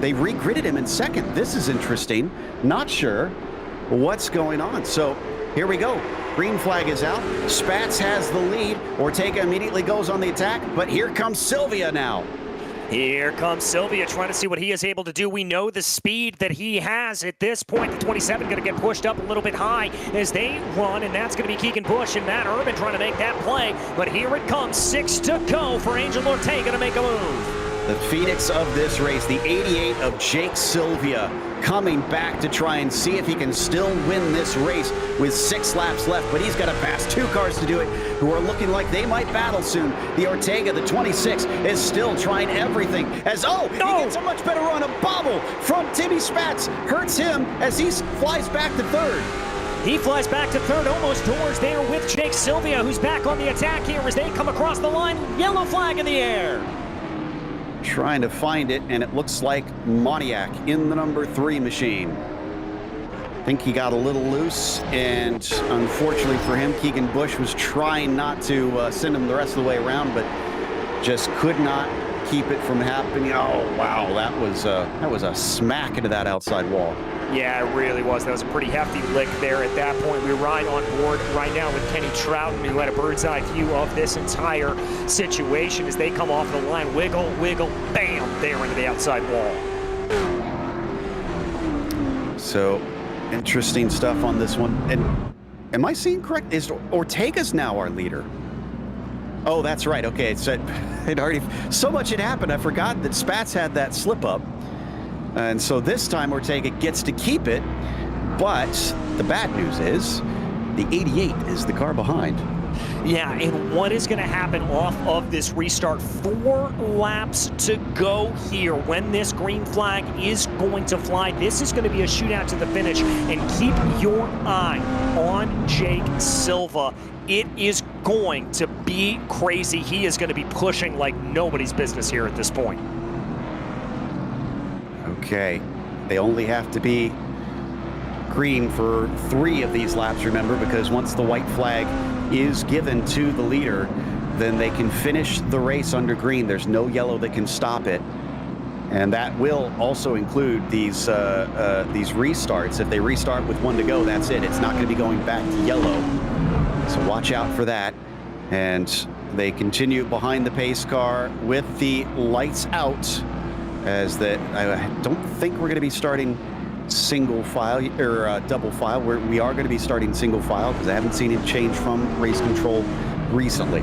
They regridded him in second. This is interesting. Not sure what's going on. So here we go. Green flag is out. Spatz has the lead. Ortega immediately goes on the attack, but here comes Sylvia now. Here comes Sylvia trying to see what he is able to do. We know the speed that he has at this point. The 27 going to get pushed up a little bit high as they run, and that's going to be Keegan Busch and Matt Urban trying to make that play. But here it comes, 6 to go for Angel Ortega to make a move. The phoenix of this race, the 88 of Jake Sylvia, coming back to try and see if he can still win this race with 6 laps left, but he's got to pass 2 cars to do it who are looking like they might battle soon. The Ortega, the 26, is still trying everything as, he gets a much better run. A bobble from Timmy Spatz hurts him as he flies back to third. He flies back to third, almost doors there with Jake Sylvia, who's back on the attack here as they come across the line. Yellow flag in the air. Trying to find it, and it looks like Moniak in the number 3 machine. I think he got a little loose, and unfortunately for him, Keegan Busch was trying not to send him the rest of the way around, but just could not keep it from happening. Oh, wow, that was a smack into that outside wall. Yeah, it really was. That was a pretty hefty lick there at that point. We're right on board right now with Kenny Troughton, who had a bird's eye view of this entire situation as they come off the line. Wiggle, wiggle, bam, there into the outside wall. So, interesting stuff on this one. And am I seeing correct? Is Ortega's now our leader? Oh, that's right. Okay, it already so much had happened. I forgot that Spats had that slip up. And so this time Ortega gets to keep it, but the bad news is the 88 is the car behind. Yeah, and what is going to happen off of this restart? 4 laps to go here when this green flag is going to fly. This is going to be a shootout to the finish, and keep your eye on Jake Silva. It is going to be crazy. He is going to be pushing like nobody's business here at this point. Okay, they only have to be green for 3 of these laps, remember, because once the white flag is given to the leader, then they can finish the race under green. There's no yellow that can stop it. And that will also include these restarts. If they restart with 1 to go, that's it. It's not going to be going back to yellow. So watch out for that. And they continue behind the pace car with the lights out. As that, I don't think we're going to be starting single file or double file. We are going to be starting single file because I haven't seen it change from race control recently.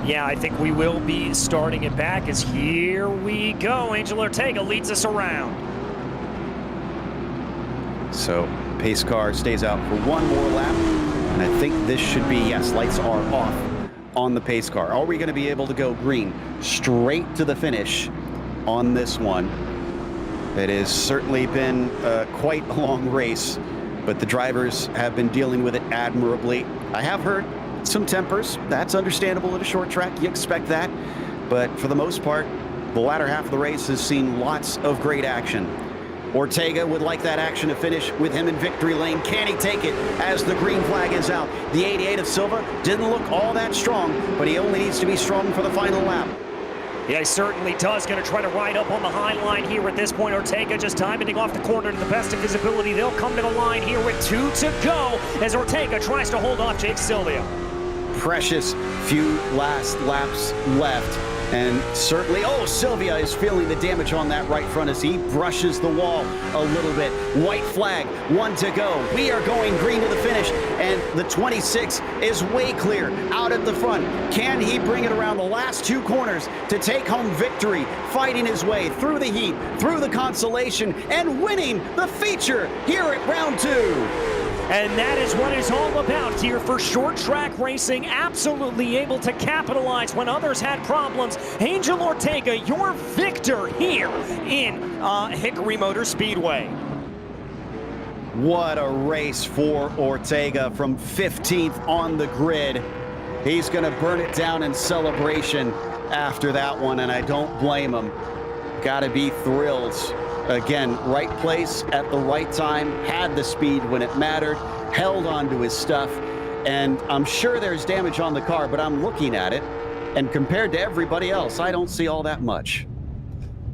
Yeah, I think we will be starting it back as here we go. Angel Ortega leads us around. So pace car stays out for 1 more lap. And I think this should be, yes, lights are off on the pace car. Are we going to be able to go green straight to the finish on this one? It has certainly been quite a long race, but the drivers have been dealing with it admirably. I have heard some tempers. That's understandable at a short track. You expect that. But for the most part, the latter half of the race has seen lots of great action. Ortega would like that action to finish with him in victory lane. Can he take it as the green flag is out? The 88 of Silva didn't look all that strong, but he only needs to be strong for the final lap. Yeah, he certainly does. Going to try to ride up on the high line here at this point. Ortega just timing off the corner to the best of his ability. They'll come to the line here with 2 to go as Ortega tries to hold off Jake Silva. Precious few last laps left. And certainly, Sylvia is feeling the damage on that right front as he brushes the wall a little bit. White flag, 1 to go. We are going green to the finish, and the 26 is way clear out at the front. Can he bring it around the last 2 corners to take home victory, fighting his way through the heat, through the consolation, and winning the feature here at round 2? And that is what it's all about here for short track racing. Absolutely able to capitalize when others had problems. Angel Ortega, your victor here in Hickory Motor Speedway. What a race for Ortega from 15th on the grid. He's going to burn it down in celebration after that one, and I don't blame him. Got to be thrilled. Again, right place at the right time, had the speed when it mattered, held on to his stuff, and I'm sure there's damage on the car, but I'm looking at it, and compared to everybody else, I don't see all that much.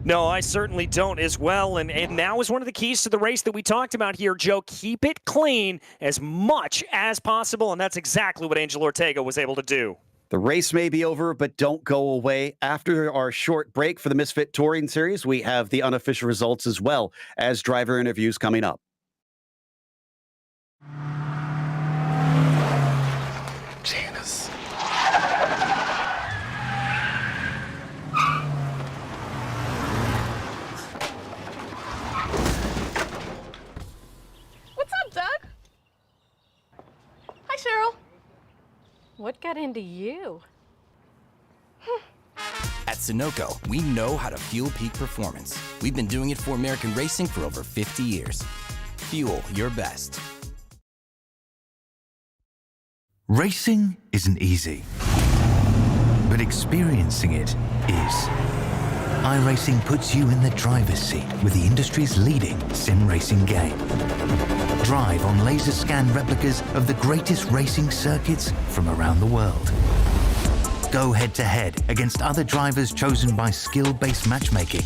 No, I certainly don't as well, and that was one of the keys to the race that we talked about here, Joe. Keep it clean as much as possible, and that's exactly what Angel Ortega was able to do. The race may be over, but don't go away. After our short break for the Misfit Touring Series, we have the unofficial results as well as driver interviews coming up. Janice. What's up, Doug? Hi, Cheryl. What got into you? At Sunoco, we know how to fuel peak performance. We've been doing it for American racing for over 50 years. Fuel your best. Racing isn't easy, but experiencing it is. iRacing puts you in the driver's seat with the industry's leading sim racing game. Drive on laser scan replicas of the greatest racing circuits from around the world. Go head-to-head against other drivers chosen by skill-based matchmaking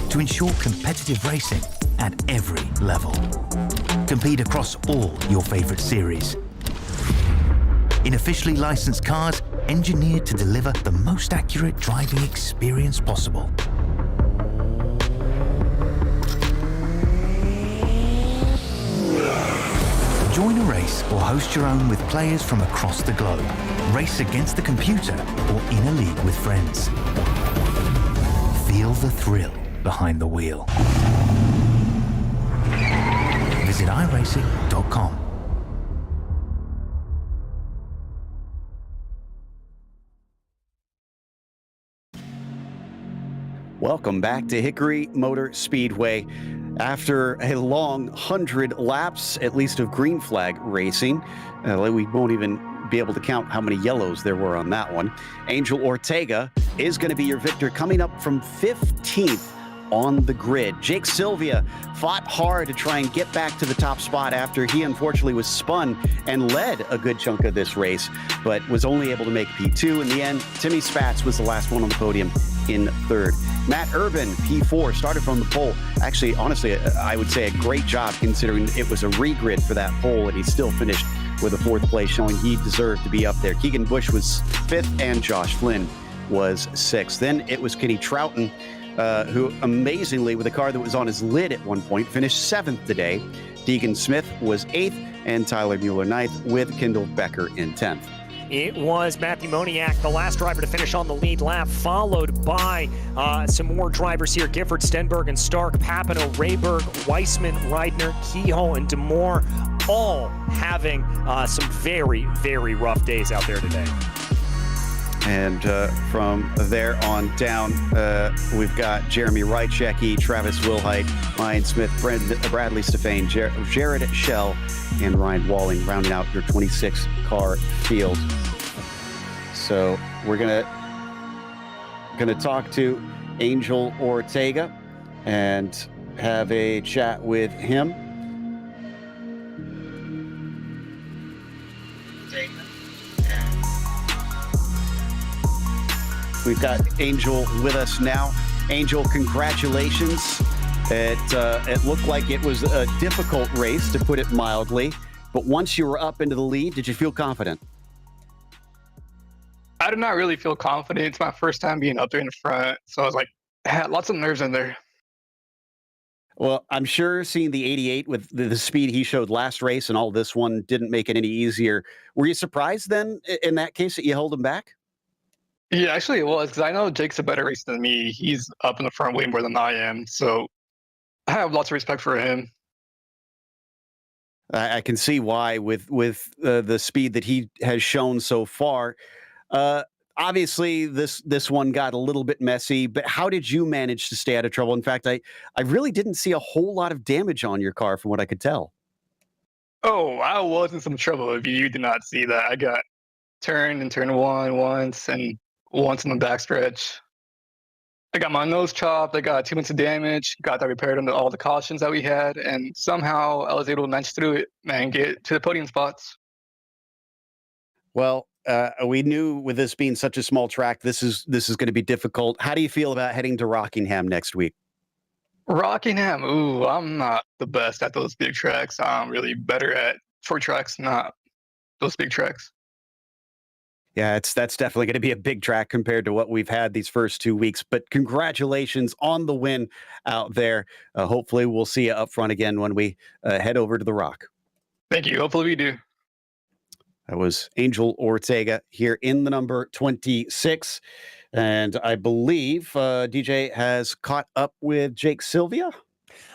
to ensure competitive racing at every level. Compete across all your favorite series. In officially licensed cars, engineered to deliver the most accurate driving experience possible. Join a race or host your own with players from across the globe. Race against the computer or in a league with friends. Feel the thrill behind the wheel. Visit iRacing.com. Welcome back to Hickory Motor Speedway. After a long 100 laps, at least of green flag racing, we won't even be able to count how many yellows there were on that one. Angel Ortega is going to be your victor, coming up from 15th on the grid. Jake Sylvia fought hard to try and get back to the top spot after he unfortunately was spun and led a good chunk of this race, but was only able to make P2 in the end. Timmy Spatz was the last one on the podium in third. Matt Urban, P4, started from the pole. Actually, honestly, I would say a great job considering it was a regrid for that pole, and he still finished with a fourth place, showing he deserved to be up there. Keegan Bush was fifth, and Josh Flynn was sixth. Then it was Kenny Troughton, who amazingly, with a car that was on his lid at one point, finished seventh today. Deegan Smith was eighth, and Tyler Mueller ninth, with Kendall Becker in 10th. It was Matthew Moniak, the last driver to finish on the lead lap, followed by some more drivers here. Gifford, Stenberg, and Stark, Papineau, Rayberg, Weissman, Reidner, Kehoe, and Demore, all having some very, very rough days out there today. And from there on down, we've got Jeremy Rychecki, Travis Wilhite, Ryan Smith, Bradley Stefane, Jared Schell, and Ryan Walling rounding out your 26-car field. So we're gonna talk to Angel Ortega and have a chat with him. We've got Angel with us now. Angel, congratulations. It looked like it was a difficult race, to put it mildly. But once you were up into the lead, did you feel confident? I did not really feel confident. It's my first time being up there in the front. So I was like, I had lots of nerves in there. Well, I'm sure seeing the 88 with the speed he showed last race and all this one didn't make it any easier. Were you surprised then, in that case, that you held him back? Yeah, actually it was, because I know Jake's a better racer than me. He's up in the front way more than I am. So I have lots of respect for him. I can see why with the speed that he has shown so far. Obviously, this one got a little bit messy, but how did you manage to stay out of trouble? In fact, I really didn't see a whole lot of damage on your car from what I could tell. Oh, I was in some trouble if you did not see that. I got turned in turn one once and once in the backstretch. I got my nose chopped. I got 2 minutes of damage. Got that repaired under all the cautions that we had, and somehow I was able to manage through it and get to the podium spots. Well, we knew with this being such a small track, this is going to be difficult. How do you feel about heading to Rockingham next week? Rockingham, ooh, I'm not the best at those big tracks. I'm really better at short tracks, not those big tracks. Yeah, that's definitely going to be a big track compared to what we've had these first 2 weeks. But congratulations on the win out there. Hopefully we'll see you up front again when we head over to the Rock. Thank you. Hopefully we do. That was Angel Ortega here in the number 26. And I believe DJ has caught up with Jake Sylvia.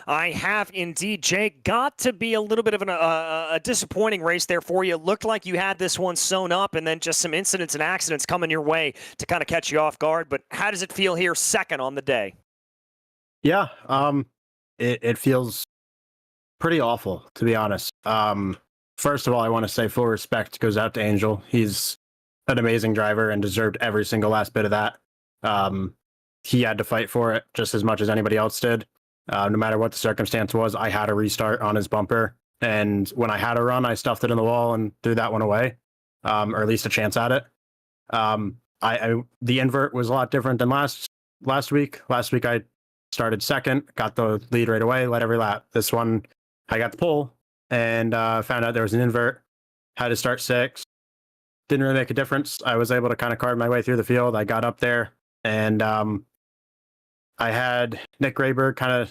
I have indeed, Jake. Got to be a little bit of a disappointing race there for you. Looked like you had this one sewn up, and then just some incidents and accidents coming your way to kind of catch you off guard. But how does it feel here second on the day? Yeah, it feels pretty awful, to be honest. First of all, I want to say full respect goes out to Angel. He's an amazing driver and deserved every single last bit of that. He had to fight for it just as much as anybody else did. No matter what the circumstance was, I had a restart on his bumper. And when I had a run, I stuffed it in the wall and threw that one away, or at least a chance at it. the invert was a lot different than last week. Last week I started second, got the lead right away, led every lap. This one I got the pole and found out there was an invert. Had to start sixth. Didn't really make a difference. I was able to kind of carve my way through the field. I got up there and I had Nick Rayberg kind of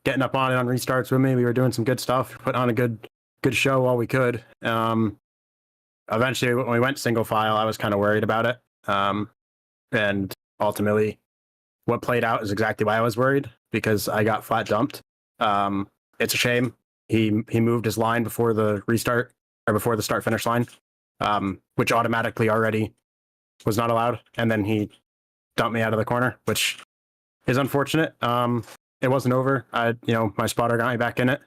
getting up on it on restarts with me. We were doing some good stuff, putting on a good show while we could. Eventually, when we went single file, I was kind of worried about it. And ultimately, what played out is exactly why I was worried, because I got flat dumped. It's a shame. He moved his line before the restart or before the start finish line, which automatically already was not allowed. And then he dumped me out of the corner, which is unfortunate. It wasn't over. My spotter got me back in it.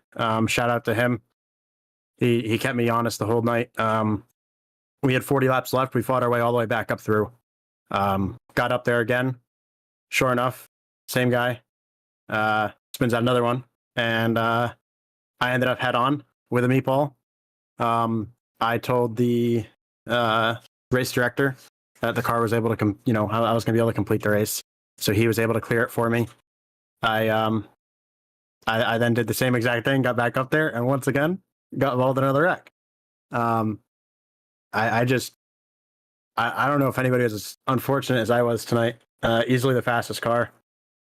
Shout out to him. He kept me honest the whole night. We had 40 laps left. We fought our way all the way back up through. Got up there again. Sure enough, same guy spins out another one, and I ended up head on with a meatball. I told the race director that the car was able to, I was going to be able to complete the race, so he was able to clear it for me. I then did the same exact thing, got back up there, and once again got involved in another wreck. I don't know if anybody was as unfortunate as I was tonight. Easily the fastest car.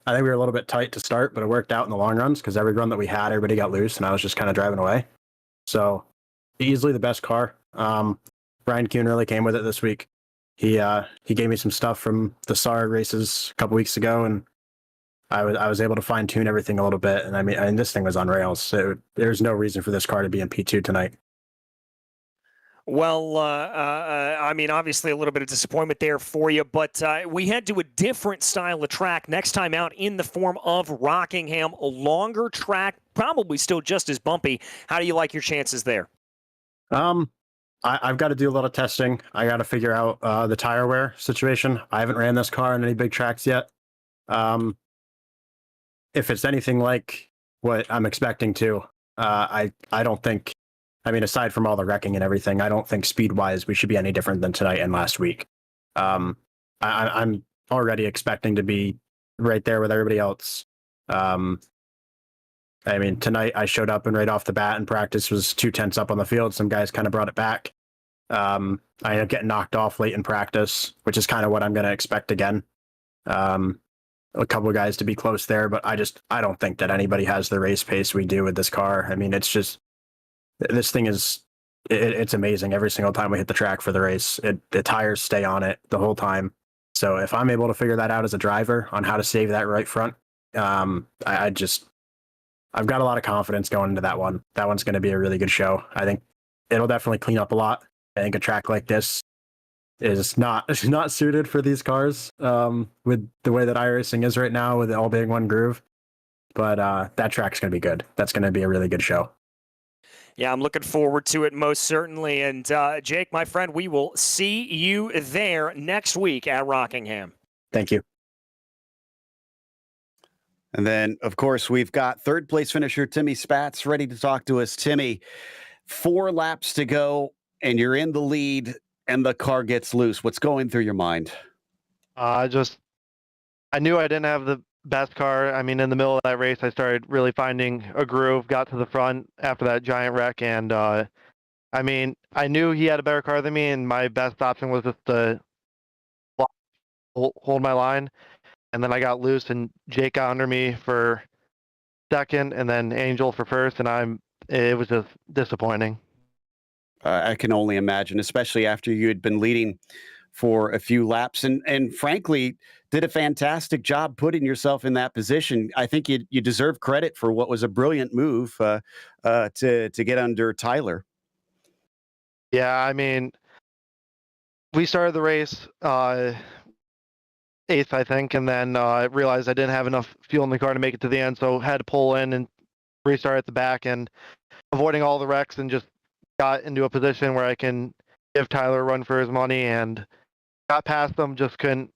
I think we were a little bit tight to start, but it worked out in the long runs because every run that we had, everybody got loose, and I was just kind of driving away. So easily the best car. Brian Kuhn really came with it this week. He gave me some stuff from the SAR races a couple weeks ago, and I was able to fine tune everything a little bit. And I mean, this thing was on rails. So there's no reason for this car to be in P2 tonight. Well, I mean, obviously a little bit of disappointment there for you, but we head to a different style of track next time out in the form of Rockingham, a longer track, probably still just as bumpy. How do you like your chances there? I've got to do a lot of testing. I got to figure out the tire wear situation. I haven't ran this car on any big tracks yet. If it's anything like what I'm expecting to, I don't think. I mean, aside from all the wrecking and everything, I don't think speed-wise we should be any different than tonight and last week. I'm already expecting to be right there with everybody else. I mean, tonight I showed up and right off the bat in practice was 2/10 up on the field. Some guys kind of brought it back. I ended up getting knocked off late in practice, which is kind of what I'm going to expect again. A couple of guys to be close there, but I don't think that anybody has the race pace we do with this car. I mean, it's just, this thing is, it's amazing. Every single time we hit the track for the race, the tires stay on it the whole time. So if I'm able to figure that out as a driver on how to save that right front, I've got a lot of confidence going into that one. That one's going to be a really good show. I think it'll definitely clean up a lot. I think a track like this is not suited for these cars with the way that iRacing is right now, with it all being one groove. But that track's going to be good. That's going to be a really good show. Yeah, I'm looking forward to it most certainly. And Jake, my friend, we will see you there next week at Rockingham. Thank you. And then, of course, we've got third place finisher Timmy Spatz ready to talk to us. Timmy, 4 laps to go, and you're in the lead, and the car gets loose. What's going through your mind? I knew I didn't have the best car. I mean, in the middle of that race, I started really finding a groove, got to the front after that giant wreck, and I mean, I knew he had a better car than me, and my best option was just to hold my line. And then I got loose, and Jake got under me for second, and then Angel for first, and it was just disappointing. I can only imagine, especially after you had been leading for a few laps and frankly did a fantastic job putting yourself in that position. I think you deserve credit for what was a brilliant move to get under Tyler. Yeah, I mean, we started the race 8th, I think, and then I realized I didn't have enough fuel in the car to make it to the end, so had to pull in and restart at the back, and avoiding all the wrecks, and just got into a position where I can give Tyler a run for his money, and got past them, just couldn't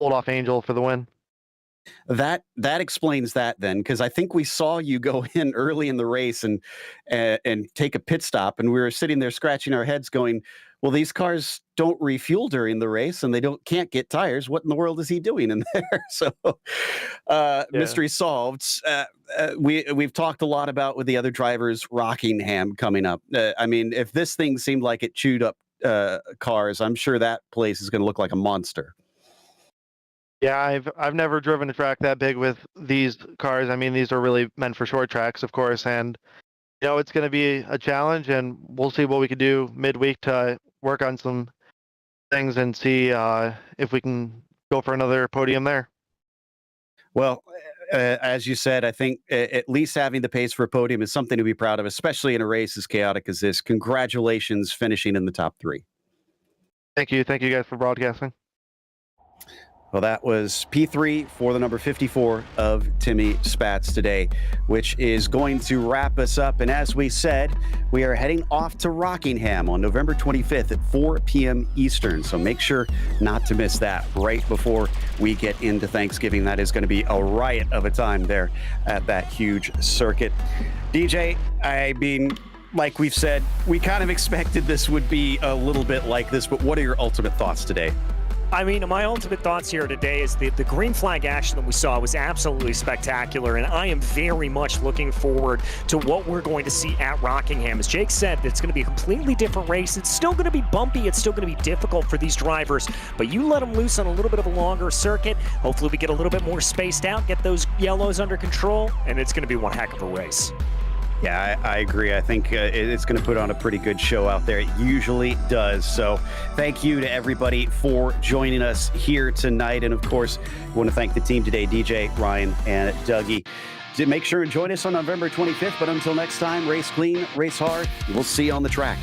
hold off Angel for the win. That explains that then, because I think we saw you go in early in the race and take a pit stop, and we were sitting there scratching our heads going, well, these cars don't refuel during the race and they can't get tires. What in the world is he doing in there? So, mystery solved. We've talked a lot about with the other drivers, Rockingham coming up. I mean, if this thing seemed like it chewed up cars, I'm sure that place is going to look like a monster. Yeah, I've never driven a track that big with these cars. I mean, these are really meant for short tracks, of course, and it's going to be a challenge, and we'll see what we can do midweek to work on some things and see if we can go for another podium there. Well, as you said, I think at least having the pace for a podium is something to be proud of, especially in a race as chaotic as this. Congratulations finishing in the top 3. Thank you guys for broadcasting. Well, that was P3 for the number 54 of Timmy Spatz today, which is going to wrap us up. And as we said, we are heading off to Rockingham on November 25th at 4 p.m. Eastern. So make sure not to miss that right before we get into Thanksgiving. That is going to be a riot of a time there at that huge circuit. DJ, I mean, like we've said, we kind of expected this would be a little bit like this, but what are your ultimate thoughts today? I mean, my ultimate thoughts here today is the green flag action that we saw was absolutely spectacular, and I am very much looking forward to what we're going to see at Rockingham. As Jake said, it's going to be a completely different race. It's still going to be bumpy. It's still going to be difficult for these drivers, but you let them loose on a little bit of a longer circuit. Hopefully we get a little bit more spaced out, get those yellows under control, and it's going to be one heck of a race. Yeah, I agree. I think it's going to put on a pretty good show out there. It usually does. So thank you to everybody for joining us here tonight. And of course, we want to thank the team today, DJ, Ryan, and Dougie. Make sure and join us on November 25th. But until next time, race clean, race hard. We'll see you on the track.